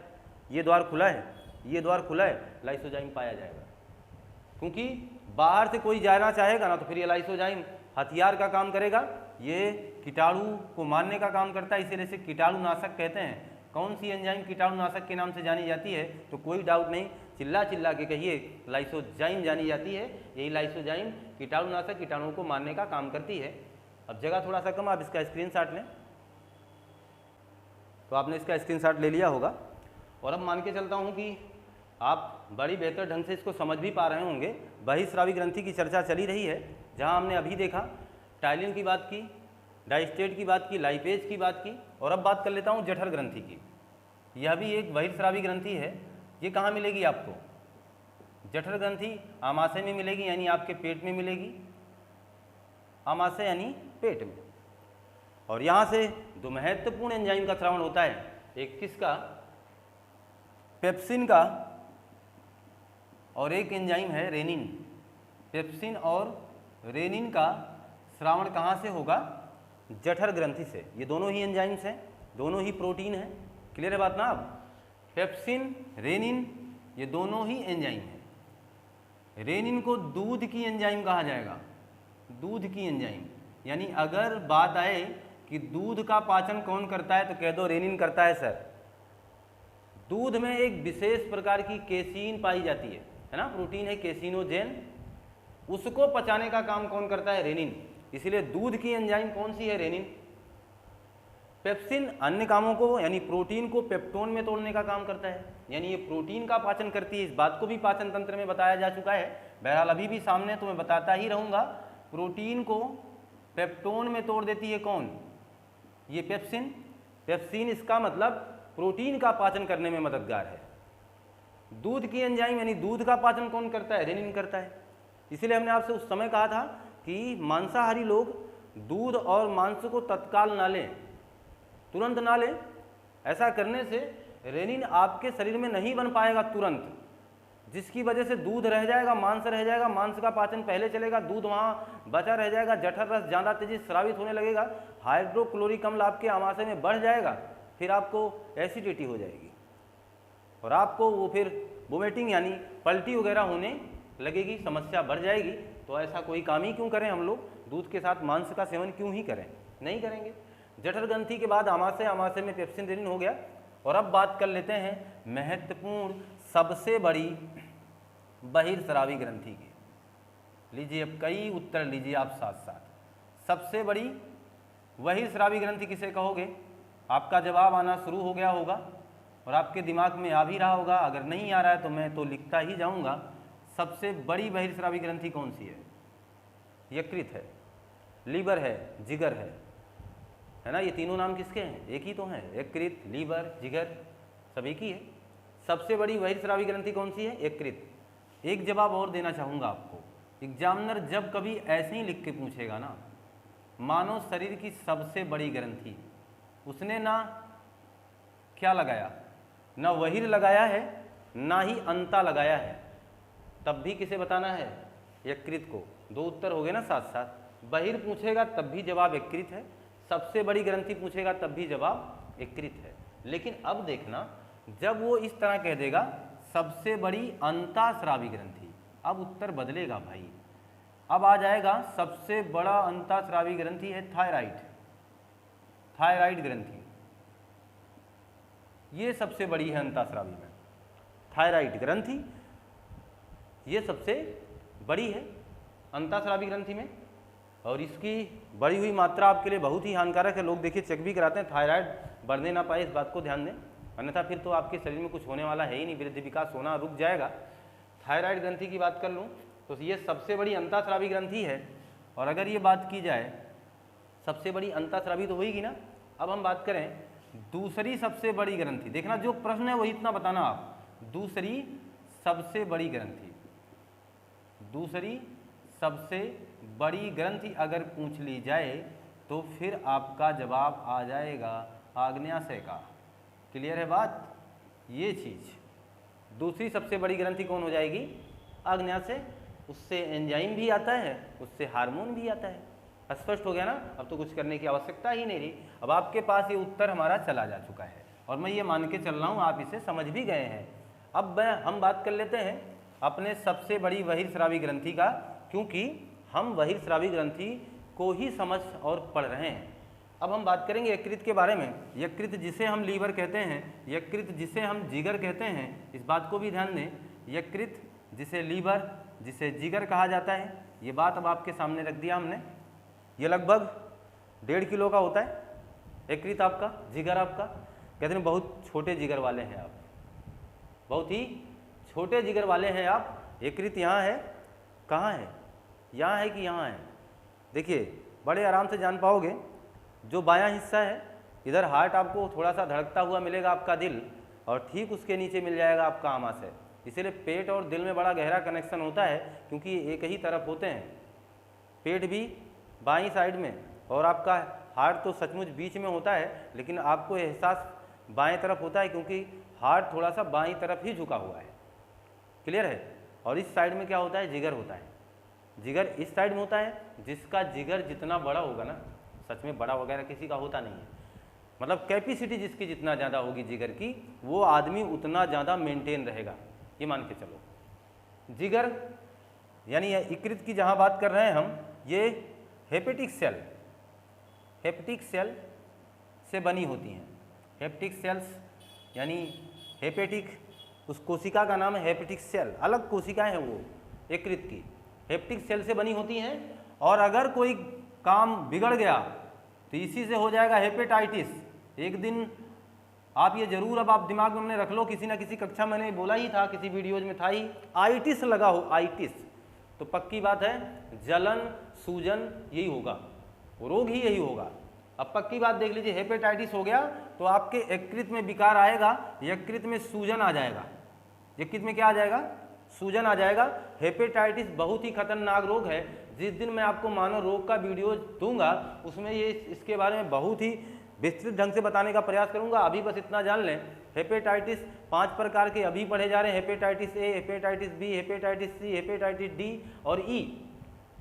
ये द्वार खुला है, ये द्वार खुला है, लाइसोजाइम पाया जाएगा। क्योंकि बाहर से कोई जाना चाहेगा ना तो फिर ये लाइसोजाइम हथियार का काम करेगा। ये कीटाणु को मारने का काम करता है, इसीलिए इसे कीटाणुनाशक कहते हैं। कौन सी एंजाइम कीटाणुनाशक के नाम से जानी जाती है? तो कोई डाउट नहीं, चिल्ला चिल्ला के कहिए, लाइसोजाइम जानी जाती है। यही लाइसोजाइम कीटाणुनाशक, कीटाणुओं को मारने का काम करती है। अब जगह थोड़ा सा कम, आप इसका स्क्रीनशॉट लें। तो आपने इसका स्क्रीनशॉट ले लिया होगा। और अब मान के चलता हूँ कि आप बड़ी बेहतर ढंग से इसको समझ भी पा रहे होंगे। बहिस्रावी ग्रंथि की चर्चा चली रही है, जहाँ हमने अभी देखा टायलिन की बात की, डाइस्टेट की बात की, लाइपेज की बात की। और अब बात कर लेता हूँ जठर ग्रंथि की। यह भी एक बहिस्रावी ग्रंथि है। ये कहाँ मिलेगी आपको? जठर ग्रंथि आमाशय में मिलेगी, यानी आपके पेट में मिलेगी। आमाशय यानी पेट में। और यहाँ से दो महत्वपूर्ण एंजाइम का श्रावण होता है। एक किसका? पेप्सिन का, और एक एंजाइम है रेनिन। पेप्सिन और रेनिन का श्रावण कहाँ से होगा? जठर ग्रंथि से। ये दोनों ही एंजाइम्स हैं, दोनों ही प्रोटीन हैं। क्लियर है बात ना। अब पेप्सिन, रेनिन, ये दोनों ही एंजाइम हैं। रेनिन को दूध की एंजाइम कहा जाएगा, दूध की एंजाइम। यानी अगर बात आए कि दूध का पाचन कौन करता है तो कह दो रेनिन करता है सर। दूध में एक विशेष प्रकार की केसीन पाई जाती है ना, प्रोटीन है केसिनोजेन। उसको पचाने का काम कौन करता है? रेनिन। इसीलिए दूध की एंजाइम कौन सी है? रेनिन। पेप्सिन अन्य कामों को, यानी प्रोटीन को पेप्टोन में तोड़ने का काम करता है, यानी ये प्रोटीन का पाचन करती है। इस बात को भी पाचन तंत्र में बताया जा चुका है। बहरहाल अभी भी सामने तो मैं बताता ही रहूँगा। प्रोटीन को पेप्टोन में तोड़ देती है कौन? ये पेप्सिन। पेप्सिन इसका मतलब प्रोटीन का पाचन करने में मददगार है। दूध की एंजाइम यानी दूध का पाचन कौन करता है? रेनिन करता है। इसीलिए हमने आपसे उस समय कहा था कि मांसाहारी लोग दूध और मांस को तत्काल ना लें, तुरंत ना लें। ऐसा करने से रेनिन आपके शरीर में नहीं बन पाएगा तुरंत। जिसकी वजह से दूध रह जाएगा, मांस रह जाएगा, मांस का पाचन पहले चलेगा, दूध वहाँ बचा रह जाएगा, जठर रस ज़्यादा तेजी स्रावित होने लगेगा, हाइड्रोक्लोरिक अम्ल आपके आमाशय में बढ़ जाएगा, फिर आपको एसिडिटी हो जाएगी और आपको वो फिर वोमिटिंग यानी पलटी वगैरह होने लगेगी, समस्या बढ़ जाएगी। तो ऐसा कोई काम ही क्यों करें हम लोग, दूध के साथ मांस का सेवन क्यों ही करें, नहीं करेंगे। जठर ग्रंथि के बाद आमाशय, आमाशय में पेप्सिन रेनिन हो गया। और अब बात कर लेते हैं महत्वपूर्ण सबसे बड़ी बहिर्स्रावी ग्रंथि की। लीजिए अब कई उत्तर लीजिए आप साथ साथ। सबसे बड़ी बहिर्स्रावी ग्रंथि किसे कहोगे? आपका जवाब आना शुरू हो गया होगा और आपके दिमाग में आ भी रहा होगा, अगर नहीं आ रहा है तो मैं तो लिखता ही जाऊंगा। सबसे बड़ी बहिर्स्रावी ग्रंथि कौन सी है? यकृत है, लीवर है, जिगर है ना। ये तीनों नाम किसके हैं? एक ही तो हैं, यकृत, लीवर, जिगर, सब एक ही है। सबसे बड़ी बहिर्स्रावी ग्रंथि कौन सी है? यकृत। एक जवाब और देना चाहूँगा आपको, एग्जामिनर जब कभी ऐसे ही लिख के पूछेगा ना, मानव शरीर की सबसे बड़ी ग्रंथि, उसने ना क्या लगाया, ना बहिर लगाया है ना ही अंता लगाया है, तब भी किसे बताना है? यकृत को। दो उत्तर हो गए ना साथ साथ। बहिर पूछेगा तब भी जवाब यकृत है, सबसे बड़ी ग्रंथि पूछेगा तब भी जवाब यकृत है। लेकिन अब देखना, जब वो इस तरह कह देगा सबसे बड़ी अंतःस्रावी ग्रंथि, अब उत्तर बदलेगा भाई। अब आ जाएगा सबसे बड़ा अंतःस्रावी ग्रंथि है थायराइड, थायराइड ग्रंथि, ये सबसे बड़ी है अंतःस्रावी में, थायराइड ग्रंथि ये सबसे बड़ी है अंतःस्रावी ग्रंथि में। और इसकी बढ़ी हुई मात्रा आपके लिए बहुत ही हानिकारक है। लोग देखिए चेक भी कराते हैं, थायराइड बढ़ने ना पाए, इस बात को ध्यान दें, अन्यथा फिर तो आपके शरीर में कुछ होने वाला है ही नहीं, वृद्धि विकास होना रुक जाएगा। थायराइड ग्रंथि की बात कर लूँ तो ये सबसे बड़ी अंतःस्रावी ग्रंथि है। और अगर ये बात की जाए सबसे बड़ी अंतःस्रावी तो होगी ना। अब हम बात करें दूसरी सबसे बड़ी ग्रंथि, देखना जो प्रश्न है वही इतना बताना आप। दूसरी सबसे बड़ी ग्रंथि, दूसरी सबसे बड़ी ग्रंथि अगर पूछ ली जाए तो फिर आपका जवाब आ जाएगा आग्नेयाशय का। क्लियर है बात? ये चीज़ दूसरी सबसे बड़ी ग्रंथि कौन हो जाएगी? आग्नेयाशय। उससे एंजाइम भी आता है, उससे हार्मोन भी आता है। स्पष्ट हो गया ना? अब तो कुछ करने की आवश्यकता ही नहीं रही। अब आपके पास ये उत्तर हमारा चला जा चुका है और मैं ये मान के चल रहा हूँ आप इसे समझ भी गए हैं। अब हम बात कर लेते हैं अपने सबसे बड़ी बहिर्स्रावी ग्रंथि का, क्योंकि हम बहिर्स्रावी ग्रंथि को ही समझ और पढ़ रहे हैं। अब हम बात करेंगे यकृत के बारे में। यकृत जिसे हम लीवर कहते हैं, यकृत जिसे हम जिगर कहते हैं, इस बात को भी ध्यान दें। यकृत जिसे लीवर, जिसे जिगर कहा जाता है, ये बात अब आपके सामने रख दिया हमने। ये लगभग 1.5 किलो का होता है यकृत आपका, जिगर आपका। कहते हैं बहुत छोटे जिगर वाले हैं आप, बहुत ही छोटे जिगर वाले हैं आप। यकृत यहाँ है, कहाँ है? यहाँ है कि यहाँ है? देखिए बड़े आराम से जान पाओगे। जो बायां हिस्सा है, इधर हार्ट आपको थोड़ा सा धड़कता हुआ मिलेगा, आपका दिल, और ठीक उसके नीचे मिल जाएगा आपका आमाशय। इसीलिए पेट और दिल में बड़ा गहरा कनेक्शन होता है, क्योंकि एक ही तरफ होते हैं। पेट भी बाईं साइड में और आपका हार्ट तो सचमुच बीच में होता है, लेकिन आपको एहसास बाएं तरफ होता है क्योंकि हार्ट थोड़ा सा बाईं तरफ ही झुका हुआ है। क्लियर है? और इस साइड में क्या होता है? जिगर होता है। जिगर इस साइड में होता है। जिसका जिगर जितना बड़ा होगा ना, सच में बड़ा वगैरह किसी का होता नहीं है, मतलब कैपेसिटी जिसकी जितना ज़्यादा होगी जिगर की, वो आदमी उतना ज़्यादा मेंटेन रहेगा, ये मान के चलो। जिगर यानी यकृत की जहाँ बात कर रहे हैं हम, ये हेपेटिक सेल, हेपेटिक सेल से बनी होती हैं। हेपेटिक सेल्स यानी हेपेटिक, उस कोशिका का नाम है हेपेटिक सेल, अलग कोशिकाएं हैं वो यकृत की, हेपेटिक सेल से बनी होती हैं। और अगर कोई काम बिगड़ गया तो इसी से हो जाएगा हेपेटाइटिस। एक दिन आप ये जरूर अब आप दिमाग में रख लो, किसी ना किसी कक्षा मैंने बोला ही था, किसी वीडियोज में था ही, आइटिस लगा हो, आइटिस, तो पक्की बात है जलन सूजन यही होगा, वो रोग ही यही होगा। अब पक्की बात देख लीजिए, हेपेटाइटिस हो गया तो आपके यकृत में विकार आएगा, यकृत में सूजन आ जाएगा। यकृत में क्या आ जाएगा? सूजन आ जाएगा। हेपेटाइटिस बहुत ही खतरनाक रोग है। जिस दिन मैं आपको मानव रोग का वीडियो दूंगा उसमें ये इसके बारे में बहुत ही विस्तृत ढंग से बताने का प्रयास करूंगा। अभी बस इतना जान लें, हेपेटाइटिस 5 प्रकार के अभी पढ़े जा रहे हैं, hepatitis A, hepatitis B, hepatitis C, hepatitis D और ई,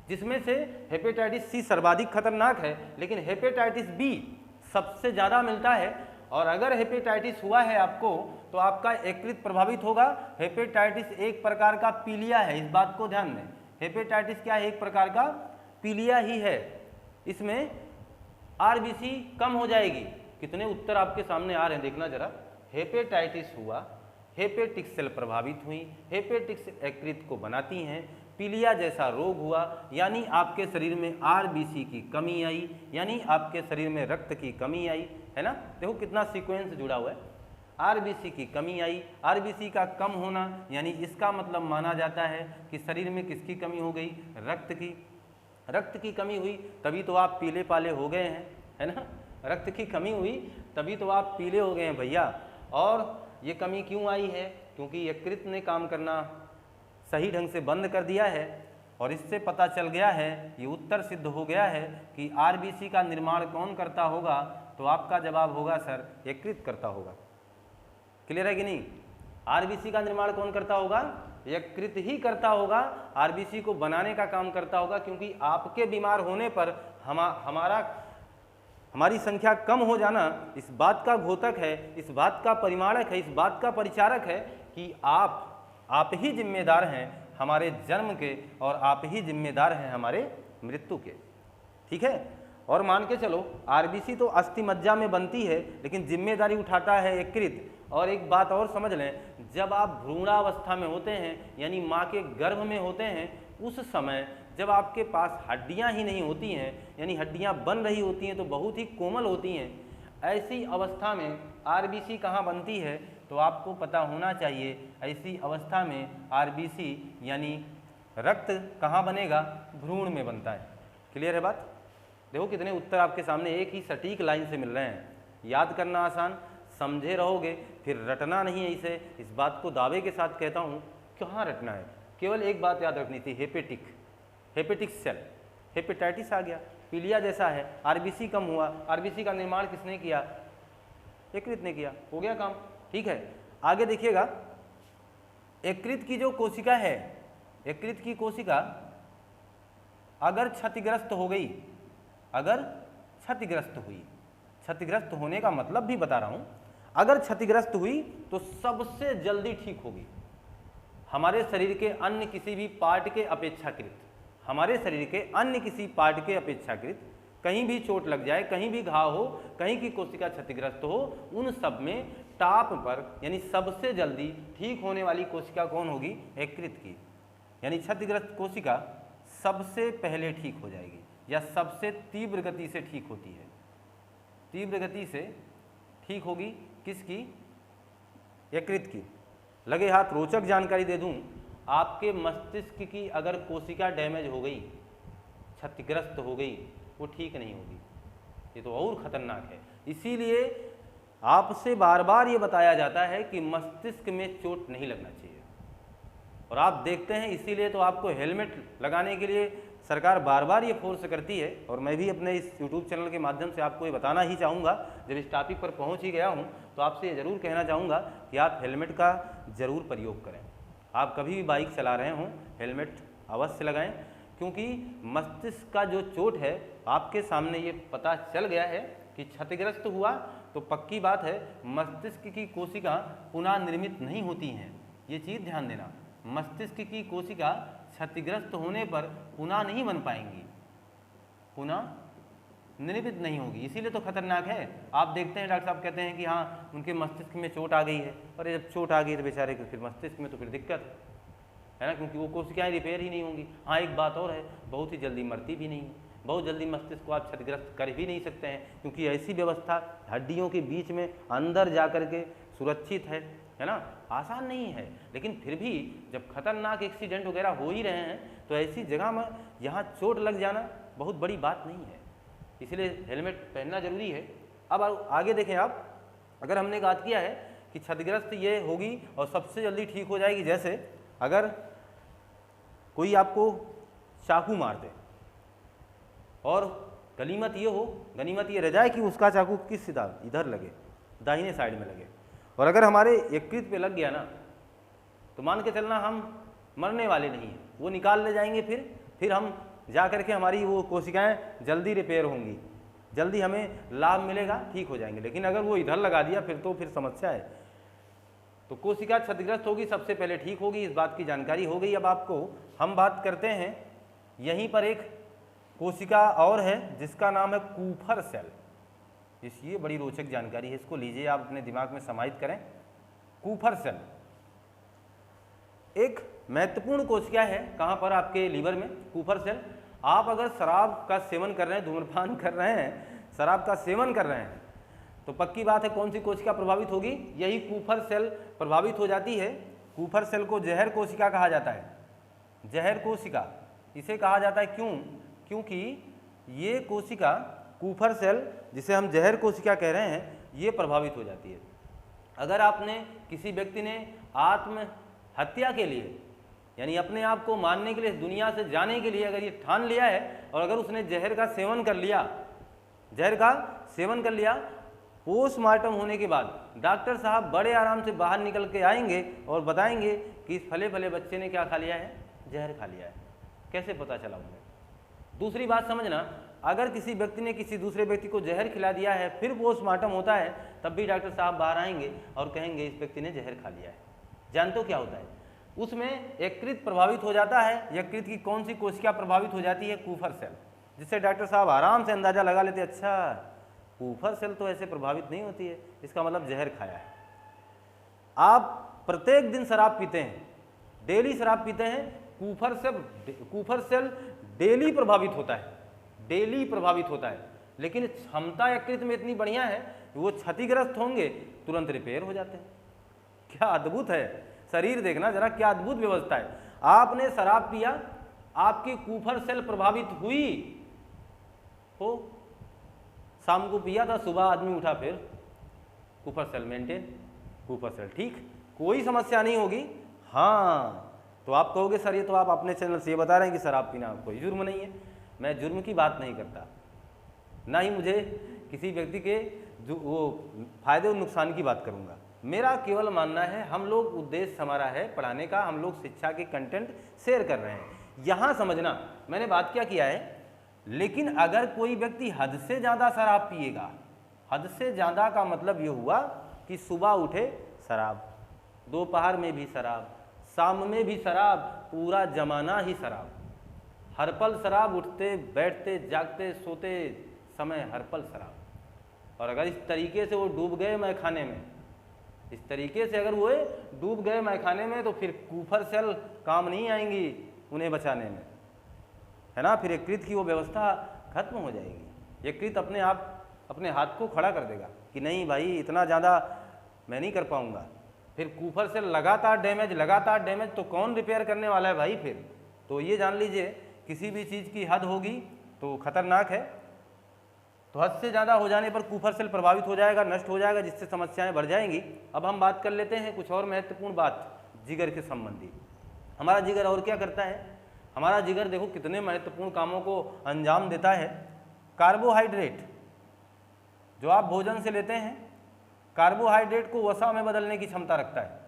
जिसमें से हेपेटाइटिस सी सर्वाधिक खतरनाक है, लेकिन हेपेटाइटिस बी सबसे ज़्यादा मिलता है। और अगर हेपेटाइटिस हुआ है आपको तो आपका यकृत प्रभावित होगा। हेपेटाइटिस एक प्रकार का पीलिया है, इस बात को ध्यान दें। हेपेटाइटिस क्या है? एक प्रकार का पीलिया ही है। इसमें आरबीसी कम हो जाएगी। कितने उत्तर आपके सामने आ रहे हैं देखना जरा। हेपेटाइटिस हुआ, हेपेटिक सेल प्रभावित हुई, हेपेटिक्स यकृत को बनाती हैं, पीलिया जैसा रोग हुआ, यानी आपके शरीर में आरबीसी की कमी आई, यानी आपके शरीर में रक्त की कमी आई, है ना। देखो कितना सीक्वेंस जुड़ा हुआ है। आरबीसी की कमी आई, आरबीसी का कम होना, यानी इसका मतलब माना जाता है कि शरीर में किसकी कमी हो गई? रक्त की। रक्त की कमी हुई तभी तो आप पीले पाले हो गए हैं, है ना। रक्त की कमी हुई तभी तो आप पीले हो गए हैं भैया। और ये कमी क्यों आई है? क्योंकि यकृत ने काम करना सही ढंग से बंद कर दिया है, और इससे पता चल गया है, ये उत्तर सिद्ध हो गया है कि आरबीसी का निर्माण कौन करता होगा। तो आपका जवाब होगा सर यकृत करता होगा। क्लियर है कि नहीं? आरबीसी का निर्माण कौन करता होगा? यकृत ही करता होगा, आरबीसी को बनाने का काम करता होगा। क्योंकि आपके बीमार होने पर हमारी संख्या कम हो जाना इस बात का घोतक है, इस बात का परिमाणक है, इस बात का परिचारक है कि आप ही जिम्मेदार हैं हमारे जन्म के, और आप ही जिम्मेदार हैं हमारे मृत्यु के। ठीक है। और मान के चलो आरबीसी तो अस्थि मज्जा में बनती है, लेकिन जिम्मेदारी उठाता है यकृत। और एक बात और समझ लें, जब आप भ्रूणावस्था में होते हैं, यानी माँ के गर्भ में होते हैं, उस समय जब आपके पास हड्डियाँ ही नहीं होती हैं, यानी हड्डियाँ बन रही होती हैं तो बहुत ही कोमल होती हैं, ऐसी अवस्था में आरबीसी कहाँ बनती है? तो आपको पता होना चाहिए, ऐसी अवस्था में आरबीसी यानी रक्त कहाँ बनेगा? भ्रूण में बनता है। क्लियर है बात? देखो कितने उत्तर आपके सामने एक ही सटीक लाइन से मिल रहे हैं। याद करना आसान, समझे रहोगे, फिर रटना नहीं है इसे। इस बात को दावे के साथ कहता हूँ, कहाँ रटना है, केवल एक बात याद रखनी थी, हेपेटिक सेल। हेपेटाइटिस आ गया, पीलिया जैसा है, आरबीसी कम हुआ, आरबीसी का निर्माण किसने किया? यकृत ने किया, हो गया काम। ठीक है, आगे देखिएगा, यकृत की जो कोशिका है, यकृत की कोशिका अगर क्षतिग्रस्त हो गई, अगर क्षतिग्रस्त हुई, क्षतिग्रस्त होने का मतलब भी बता रहा हूं, अगर क्षतिग्रस्त हुई तो सबसे जल्दी ठीक होगी हमारे शरीर के अन्य किसी भी पार्ट के अपेक्षाकृत। हमारे शरीर के अन्य किसी पार्ट के अपेक्षाकृत कहीं भी चोट लग जाए, कहीं भी घाव हो, कहीं की कोशिका क्षतिग्रस्त हो, उन सब में टॉप पर यानी सबसे जल्दी ठीक होने वाली कोशिका कौन होगी? यकृत की। यानी क्षतिग्रस्त कोशिका सबसे पहले ठीक हो जाएगी, या सबसे तीव्र गति से ठीक होती है। तीव्र गति से ठीक होगी किसकी? यकृत की। लगे हाथ रोचक जानकारी दे दूं, आपके मस्तिष्क की अगर कोशिका डैमेज हो गई, क्षतिग्रस्त हो गई, वो ठीक नहीं होगी, ये तो और खतरनाक है। इसीलिए आपसे बार बार ये बताया जाता है कि मस्तिष्क में चोट नहीं लगना चाहिए। और आप देखते हैं, इसीलिए तो आपको हेलमेट लगाने के लिए सरकार बार बार ये फोर्स करती है। और मैं भी अपने इस YouTube चैनल के माध्यम से आपको ये बताना ही चाहूँगा, जब इस टॉपिक पर पहुँच ही गया हूँ तो आपसे ये ज़रूर कहना चाहूँगा कि आप हेलमेट का ज़रूर प्रयोग करें। आप कभी भी बाइक चला रहे हों, हेलमेट अवश्य लगाएं, क्योंकि मस्तिष्क का जो चोट है, आपके सामने ये पता चल गया है कि क्षतिग्रस्त हुआ तो पक्की बात है मस्तिष्क की कोशिका पुनः निर्मित नहीं होती हैं। ये चीज़ ध्यान देना, मस्तिष्क की कोशिका क्षतिग्रस्त होने पर पुनः नहीं बन पाएंगी, पुनः निर्मित नहीं होगी, इसीलिए तो खतरनाक है। आप देखते हैं डॉक्टर साहब कहते हैं कि हाँ उनके मस्तिष्क में चोट आ गई है, और जब चोट आ गई तो बेचारे को फिर मस्तिष्क में तो फिर दिक्कत है ना, क्योंकि वो कोशिकाएं रिपेयर ही नहीं होंगी। हाँ एक बात और है, बहुत ही जल्दी मरती भी नहीं है, बहुत जल्दी मस्तिष्क को आप क्षतिग्रस्त कर भी नहीं सकते हैं, क्योंकि ऐसी व्यवस्था हड्डियों के बीच में अंदर जा कर के सुरक्षित है ना, आसान नहीं है। लेकिन फिर भी जब खतरनाक एक्सीडेंट वगैरह हो ही रहे हैं तो ऐसी जगह में यहाँ चोट लग जाना बहुत बड़ी बात नहीं है, इसलिए हेलमेट पहनना जरूरी है। अब आगे देखें आप, अगर हमने बात किया है कि क्षतिग्रस्त ये होगी और सबसे जल्दी ठीक हो जाएगी, जैसे अगर कोई आपको चाकू मार दे और गनीमत ये रह जाए कि उसका चाकू किस सीधा इधर लगे, दाहिने साइड में लगे, और अगर हमारे यकृत पे लग गया ना तो मान के चलना हम मरने वाले नहीं हैं, वो निकाल ले जाएंगे, फिर हम जा करके हमारी वो कोशिकाएं जल्दी रिपेयर होंगी, जल्दी हमें लाभ मिलेगा, ठीक हो जाएंगे। लेकिन अगर वो इधर लगा दिया फिर समस्या है। तो कोशिका क्षतिग्रस्त होगी, सबसे पहले ठीक होगी, इस बात की जानकारी हो गई। अब आपको हम बात करते हैं, यहीं पर एक कोशिका और है जिसका नाम है कूपर सेल। ये बड़ी रोचक जानकारी है, इसको लीजिए आप अपने दिमाग में समाहित करें। कूपर सेल एक महत्वपूर्ण कोशिका है, कहाँ पर? आपके लीवर में कूपर सेल। आप अगर शराब का सेवन कर रहे हैं, धूम्रपान कर रहे हैं, शराब का सेवन कर रहे हैं, तो पक्की बात है कौन सी कोशिका प्रभावित होगी? यही कूपर सेल प्रभावित हो जाती है। कूपर सेल को जहर कोशिका कहा जाता है, जहर कोशिका इसे कहा जाता है। क्यों? क्योंकि ये कोशिका कूपर सेल, जिसे हम जहर कोशिका कह रहे हैं, ये प्रभावित हो जाती है। अगर आपने किसी व्यक्ति ने आत्महत्या के लिए, यानी अपने आप को मारने के लिए, दुनिया से जाने के लिए अगर ये ठान लिया है, और अगर उसने जहर का सेवन कर लिया, जहर का सेवन कर लिया, पोस्टमार्टम होने के बाद डॉक्टर साहब बड़े आराम से बाहर निकल के आएंगे और बताएंगे कि इस फले फले बच्चे ने क्या खा लिया है? जहर खा लिया है। कैसे पता चला उन्हें? दूसरी बात समझना, अगर किसी व्यक्ति ने किसी दूसरे व्यक्ति को जहर खिला दिया है, फिर पोस्टमार्टम होता है, तब भी डॉक्टर साहब बाहर आएंगे और कहेंगे इस व्यक्ति ने जहर खा लिया है। जानते हो क्या होता है? उसमें यकृत प्रभावित हो जाता है। यकृत की कौन सी कोशिका प्रभावित हो जाती है? कूपर सेल, जिससे डॉक्टर साहब आराम से अंदाजा लगा लेते, अच्छा कूपर सेल तो ऐसे प्रभावित नहीं होती है, इसका मतलब जहर खाया है। आप प्रत्येक दिन शराब पीते हैं, डेली शराब पीते हैं, कूपर सेल डेली प्रभावित होता है, डेली प्रभावित होता है। लेकिन क्षमता यकृत में इतनी बढ़िया है कि वो क्षतिग्रस्त होंगे तुरंत रिपेयर हो जाते हैं। क्या अद्भुत है शरीर, देखना जरा क्या अद्भुत व्यवस्था है। आपने शराब पिया, आपकी कूपर सेल प्रभावित हुई हो, शाम को पिया था, सुबह आदमी उठा, फिर Kupffer cell maintain, Kupffer cell ठीक, कोई समस्या नहीं होगी। हाँ, तो आप कहोगे सर ये तो आप अपने चैनल से ये बता रहे हैं कि शराब पीना कोई जुर्म नहीं है। मैं जुर्म की बात नहीं करता, ना ही मुझे किसी व्यक्ति के जो वो फायदे और नुकसान की बात करूँगा। मेरा केवल मानना है, हम लोग उद्देश्य हमारा है पढ़ाने का, हम लोग शिक्षा के कंटेंट शेयर कर रहे हैं। यहाँ समझना, मैंने बात क्या किया है, लेकिन अगर कोई व्यक्ति हद से ज़्यादा शराब पिएगा, हद से ज़्यादा का मतलब ये हुआ कि सुबह उठे शराब, दोपहर में भी शराब, शाम में भी शराब, पूरा जमाना ही शराब, हर पल शराब, उठते बैठते जागते सोते समय हर पल शराब। और अगर इस तरीके से वो डूब गए मैखाने में, इस तरीके से अगर वो डूब गए मैखाने में, तो फिर कूपर सेल काम नहीं आएंगी उन्हें बचाने में, है ना। फिर यकृत की वो व्यवस्था खत्म हो जाएगी। यकृत अपने आप अपने हाथ को खड़ा कर देगा कि नहीं भाई इतना ज़्यादा मैं नहीं कर पाऊँगा। फिर कूपर सेल लगातार डैमेज, तो कौन रिपेयर करने वाला है भाई फिर? तो ये जान लीजिए, किसी भी चीज़ की हद होगी तो खतरनाक है। तो हद से ज़्यादा हो जाने पर कूपर सेल प्रभावित हो जाएगा, नष्ट हो जाएगा, जिससे समस्याएं बढ़ जाएंगी। अब हम बात कर लेते हैं कुछ और महत्वपूर्ण बात जिगर के संबंधी। हमारा जिगर और क्या करता है? हमारा जिगर देखो कितने महत्वपूर्ण कामों को अंजाम देता है। कार्बोहाइड्रेट जो आप भोजन से लेते हैं, कार्बोहाइड्रेट को वसा में बदलने की क्षमता रखता है,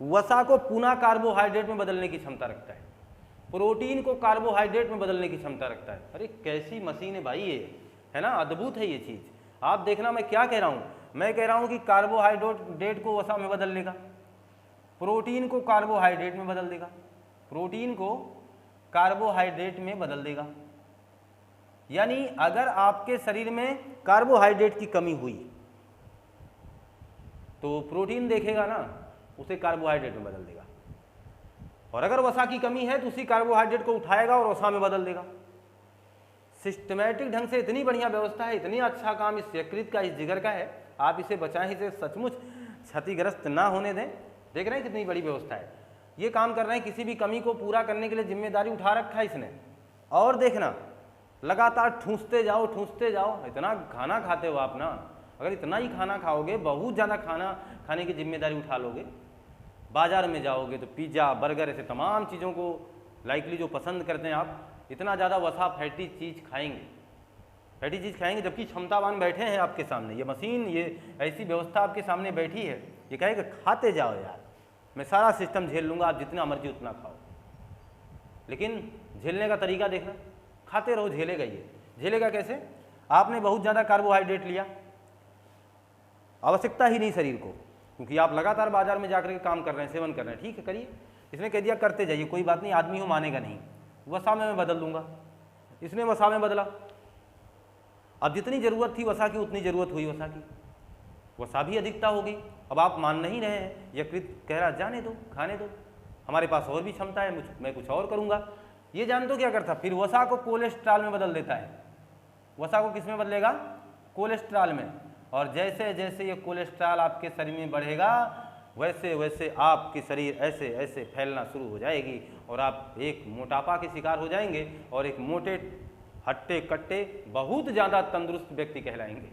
वसा को पुनः कार्बोहाइड्रेट में बदलने की क्षमता रखता है, प्रोटीन को कार्बोहाइड्रेट में बदलने की क्षमता रखता है। अरे कैसी मशीन है भाई ये, है ना, अद्भुत है ये चीज़। आप देखना मैं क्या कह रहा हूँ, मैं कह रहा हूँ कि कार्बोहाइड्रेट को वसा में बदल देगा, प्रोटीन को कार्बोहाइड्रेट में बदल देगा, प्रोटीन को कार्बोहाइड्रेट में बदल देगा। यानी अगर आपके शरीर में कार्बोहाइड्रेट की कमी हुई तो प्रोटीन देखेगा ना, उसे कार्बोहाइड्रेट में बदल देगा, और अगर वसा की कमी है तो उसी कार्बोहाइड्रेट को उठाएगा और वसा में बदल देगा। सिस्टमैटिक ढंग से इतनी बढ़िया व्यवस्था है, इतनी अच्छा काम इस यकृत का, इस जिगर का है। आप इसे बचाएं, इसे सचमुच क्षतिग्रस्त ना होने दें। देख रहे हैं कितनी बड़ी व्यवस्था है, ये काम कर रहे हैं। किसी भी कमी को पूरा करने के लिए जिम्मेदारी उठा रखा है इसने। और देखना, लगातार ठूंसते जाओ। इतना खाना खाते हो आप ना, अगर इतना ही खाना खाओगे, बहुत ज़्यादा खाना खाने की जिम्मेदारी उठा लोगे, बाज़ार में जाओगे तो पिज़्ज़ा बर्गर ऐसे तमाम चीज़ों को लाइकली जो पसंद करते हैं आप, इतना ज़्यादा वसा फैटी चीज़ खाएंगे फैटी चीज़ खाएंगे, जबकि क्षमतावान बैठे हैं आपके सामने, ये मशीन, ये ऐसी व्यवस्था आपके सामने बैठी है, ये कहेगा खाते जाओ यार, मैं सारा सिस्टम झेल लूँगा, आप जितना मर्जी उतना खाओ। लेकिन झेलने का तरीका देखना, खाते रहो, झेलेगा ये। झेलेगा कैसे? आपने बहुत ज़्यादा कार्बोहाइड्रेट लिया, आवश्यकता ही नहीं शरीर को, क्योंकि आप लगातार बाजार में जाकर के काम कर रहे हैं, सेवन कर रहे हैं, ठीक है करिए। इसने कह दिया करते जाइए, कोई बात नहीं, आदमी हो मानेगा नहीं, वसा में मैं बदल दूंगा। इसने वसा में बदला, अब जितनी ज़रूरत थी वसा की उतनी ज़रूरत हुई वसा की, वसा भी अधिकता हो गई। अब आप मान नहीं रहे हैं, यकृत कह रहा जाने दो, खाने दो, हमारे पास और भी क्षमता है, मैं कुछ और करूँगा। ये जान तो क्या करता, फिर वसा को कोलेस्ट्रॉल में बदल देता है। वसा को किस में बदलेगा? कोलेस्ट्रॉल में। और जैसे जैसे ये कोलेस्ट्रॉल आपके शरीर में बढ़ेगा, वैसे वैसे आपकी शरीर ऐसे ऐसे फैलना शुरू हो जाएगी और आप एक मोटापा के शिकार हो जाएंगे और एक मोटे हट्टे कट्टे बहुत ज़्यादा तंदुरुस्त व्यक्ति कहलाएंगे,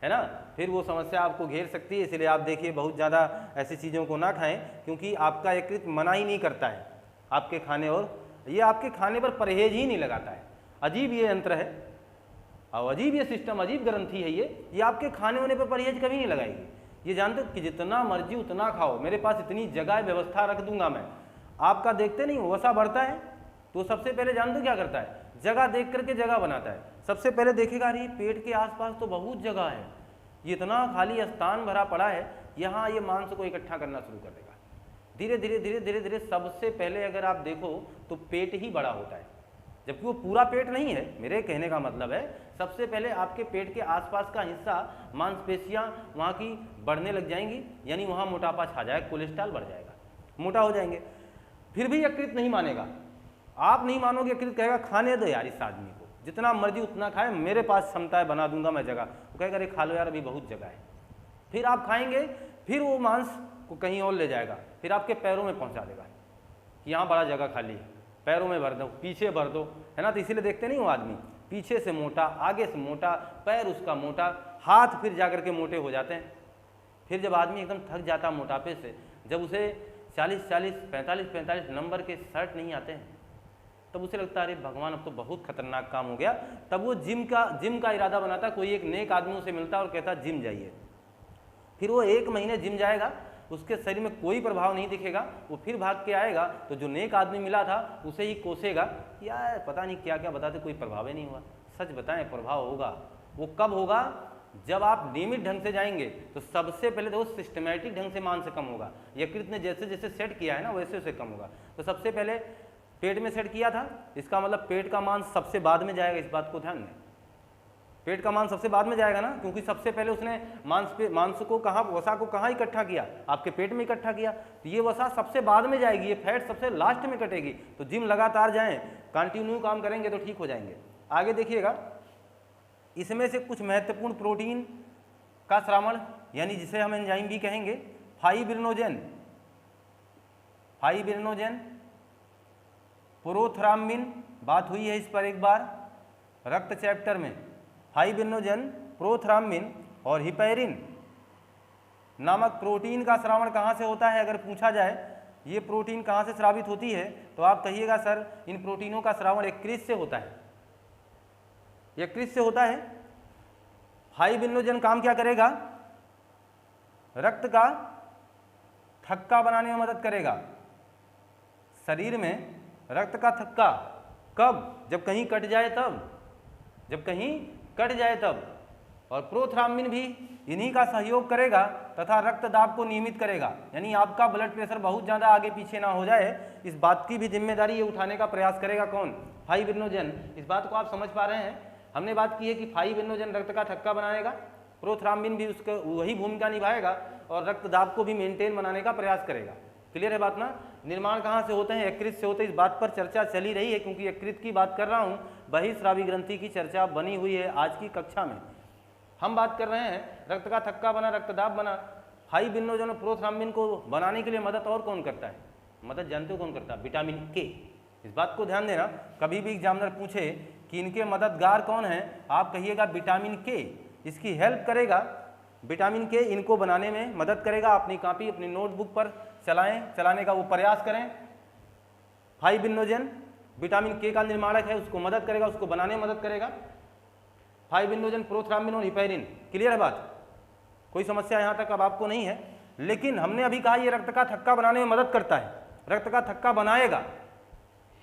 है ना। फिर वो समस्या आपको घेर सकती है। इसलिए आप देखिए बहुत ज़्यादा ऐसी चीज़ों को ना खाएं, क्योंकि आपका यकृत मना ही नहीं करता है आपके खाने, और ये आपके खाने पर परहेज ही नहीं लगाता है। अजीब ये यंत्र है और अजीब ये सिस्टम, अजीब ग्रंथि है ये आपके खाने होने पर परहेज कभी नहीं लगाएगी। ये जानते हो कि जितना मर्जी उतना खाओ, मेरे पास इतनी जगह व्यवस्था रख दूंगा मैं। आपका देखते नहीं वसा बढ़ता है तो सबसे पहले जान दो क्या करता है, जगह देख करके जगह बनाता है। सबसे पहले देखेगा अरे पेट के आसपास तो बहुत जगह है, ये इतना खाली स्थान भरा पड़ा है, यहाँ ये मांस को इकट्ठा करना शुरू कर देगा। धीरे धीरे धीरे धीरे धीरे सबसे पहले अगर आप देखो तो पेट ही बड़ा होता है, जबकि वो पूरा पेट नहीं है। मेरे कहने का मतलब है सबसे पहले आपके पेट के आसपास का हिस्सा, मांसपेशियां वहाँ की बढ़ने लग जाएंगी, यानी वहाँ मोटापा छा जाएगा, कोलेस्ट्रॉल बढ़ जाएगा, मोटा हो जाएंगे। फिर भी यकृत नहीं मानेगा, आप नहीं मानोगे, यकृत कहेगा खाने दो यार इस आदमी को, जितना मर्जी उतना खाए, मेरे पास क्षमता है, बना दूंगा मैं जगह। वो कहेगा अरे खा लो यार अभी बहुत जगह है। फिर आप खाएंगे, फिर वो मांस को कहीं और ले जाएगा, फिर आपके पैरों में पहुँचा देगा कि यहाँ बड़ा जगह खाली है, पैरों में भर दो, पीछे भर दो, है ना। तो इसीलिए देखते नहीं हो आदमी पीछे से मोटा, आगे से मोटा, पैर उसका मोटा, हाथ फिर जाकर के मोटे हो जाते हैं। फिर जब आदमी एकदम थक जाता मोटापे से, जब उसे 40-40, 45-45 नंबर के शर्ट नहीं आते हैं, तब उसे लगता है अरे भगवान अब तो बहुत खतरनाक काम हो गया। तब वो जिम का इरादा बनाता, कोई एक नेक आदमी उसे मिलता और कहता जिम जाइए। फिर वो 1 महीने जिम जाएगा, उसके शरीर में कोई प्रभाव नहीं दिखेगा, वो फिर भाग के आएगा तो जो नेक आदमी मिला था उसे ही कोसेगा, यार पता नहीं क्या क्या बताते, कोई प्रभाव ही नहीं हुआ। सच बताएं प्रभाव होगा, वो कब होगा? जब आप नियमित ढंग से जाएंगे तो सबसे पहले तो सिस्टमैटिक ढंग से मांस कम होगा। यकृत ने जैसे जैसे सेट किया है ना वैसे वैसे कम होगा। तो सबसे पहले पेट में सेट किया था, इसका मतलब पेट का मांस सबसे बाद में जाएगा, इस बात को ध्यान दें। पेट का मांस सबसे बाद में जाएगा ना, क्योंकि सबसे पहले उसने मांस को कहाँ, वसा को कहाँ इकट्ठा किया? आपके पेट में इकट्ठा किया। तो ये वसा सबसे बाद में जाएगी, ये फैट सबसे लास्ट में कटेगी। तो जिम लगातार जाएं, कंटिन्यू काम करेंगे तो ठीक हो जाएंगे। आगे देखिएगा, इसमें से कुछ महत्वपूर्ण प्रोटीन का श्रावण, यानी जिसे हम एंजाइम भी कहेंगे, फाइब्रिनोजेन, प्रोथ्राम्बिन, बात हुई है इस पर एक बार रक्त चैप्टर में। फाइब्रिनोजेन, प्रोथ्राम्बिन और हिपैरिन नामक प्रोटीन का श्रावण कहाँ से होता है? अगर पूछा जाए ये प्रोटीन कहाँ से स्रावित होती है तो आप कहिएगा सर इन प्रोटीनों का श्रावण यकृत से होता है, यकृत से होता है। फाइब्रिनोजेन काम क्या करेगा? रक्त का थक्का बनाने में मदद करेगा। शरीर में रक्त का थक्का कब? जब कहीं कट जाए तब, जब कहीं कट जाए तब। और प्रोथ्राम्बिन भी इन्हीं का सहयोग करेगा तथा रक्त दाब को नियमित करेगा, यानी आपका ब्लड प्रेशर बहुत ज़्यादा आगे पीछे ना हो जाए, इस बात की भी जिम्मेदारी ये उठाने का प्रयास करेगा कौन? फाइब्रिनोजेन। इस बात को आप समझ पा रहे हैं? हमने बात की है कि फाइब्रिनोजेन रक्त का थक्का बनाएगा, प्रोथ्राम्बिन भी उसका वही भूमिका निभाएगा और रक्त दाब को भी मेंटेन बनाने का प्रयास करेगा। क्लियर है बात ना? निर्माण कहाँ से होते हैं? यकृत से होते हैं। इस बात पर चर्चा चली रही है, क्योंकि यकृत की बात कर रहा हूँ, बहिस्रावी ग्रंथि की चर्चा बनी हुई है आज की कक्षा में। हम बात कर रहे हैं रक्त का थक्का बना, रक्तदाब बना। फाइब्रिनोजेन और प्रोथ्राम्बिन को बनाने के लिए मदद और कौन करता है? मदद जानते हो कौन करता है? विटामिन के। इस बात को ध्यान देना, कभी भी एग्जामिनर पूछे कि इनके मददगार कौन है, आप कहिएगा विटामिन के इसकी हेल्प करेगा। विटामिन के इनको बनाने में मदद करेगा। अपनी कॉपी, अपनी नोटबुक पर चलाने का वो प्रयास करें। फाइब्रिनोजेन विटामिन के का निर्माणक है, उसको मदद करेगा, उसको बनाने में मदद करेगा। Fibrinogen, प्रोथ्राम्बिनोन, heparin. क्लियर है बात? कोई समस्या यहाँ तक अब आपको नहीं है। लेकिन हमने अभी कहा ये रक्त का थक्का बनाने में मदद करता है, रक्त का थक्का बनाएगा।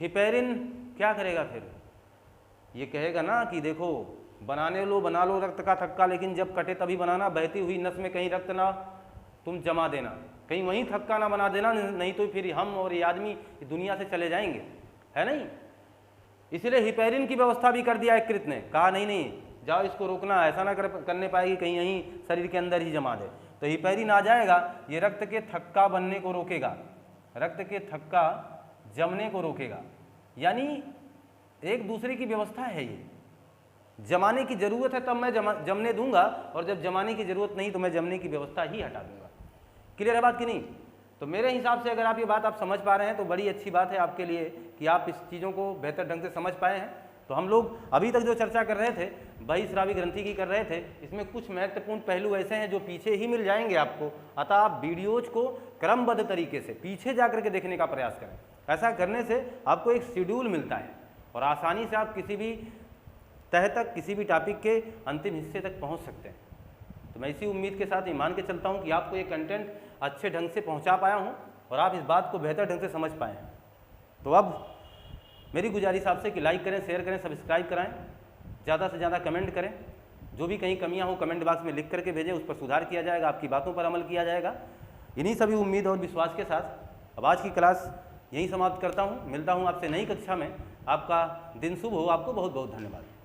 हिपैरिन क्या करेगा फिर? ये कहेगा ना कि देखो बनाने लो, बना लो रक्त का थक्का, लेकिन जब कटे तभी बनाना, बहती हुई नस में कहीं रक्त ना तुम जमा देना, कहीं वहीं थक्का ना बना देना, नहीं तो फिर हम और ये आदमी दुनिया से चले जाएंगे, है नहीं? इसलिए हिपैरिन की व्यवस्था भी कर दिया यकृत ने। कहा नहीं नहीं जाओ इसको रोकना, ऐसा ना करने पाएगी कहीं यहीं शरीर के अंदर ही जमा दे। तो हिपैरिन आ जाएगा, ये रक्त के थक्का बनने को रोकेगा, रक्त के थक्का जमने को रोकेगा। यानी एक दूसरे की व्यवस्था है ये। जमाने की जरूरत है तब मैं जमने दूंगा, और जब जमाने की जरूरत नहीं तो मैं जमने की व्यवस्था ही हटा दूंगा। क्लियर है बात कि नहीं? तो मेरे हिसाब से अगर आप ये बात आप समझ पा रहे हैं तो बड़ी अच्छी बात है आपके लिए कि आप इस चीज़ों को बेहतर ढंग से समझ पाए हैं। तो हम लोग अभी तक जो चर्चा कर रहे थे बहिःस्रावी ग्रंथि की कर रहे थे, इसमें कुछ महत्वपूर्ण पहलू ऐसे हैं जो पीछे ही मिल जाएंगे आपको। अतः आप वीडियोज को क्रमबद्ध तरीके से पीछे जा करके देखने का प्रयास करें। ऐसा करने से आपको एक शेड्यूल मिलता है और आसानी से आप किसी भी तह तक, किसी भी टॉपिक के अंतिम हिस्से तक पहुंच सकते हैं। तो मैं इसी उम्मीद के साथ ये मान के चलता हूं कि आपको ये कंटेंट अच्छे ढंग से पहुंचा पाया हूं और आप इस बात को बेहतर ढंग से समझ पाए हैं। तो अब मेरी गुजारिश आपसे कि लाइक करें, शेयर करें, सब्सक्राइब कराएं, ज़्यादा से ज़्यादा कमेंट करें। जो भी कहीं कमियां हो कमेंट बॉक्स में लिख करके भेजें, उस पर सुधार किया जाएगा, आपकी बातों पर अमल किया जाएगा। इन्हीं सभी उम्मीद और विश्वास के साथ अब आज की क्लास यहीं समाप्त करता हूँ। मिलता हूँ आपसे नई कक्षा में। आपका दिन शुभ हो। आपको बहुत बहुत धन्यवाद।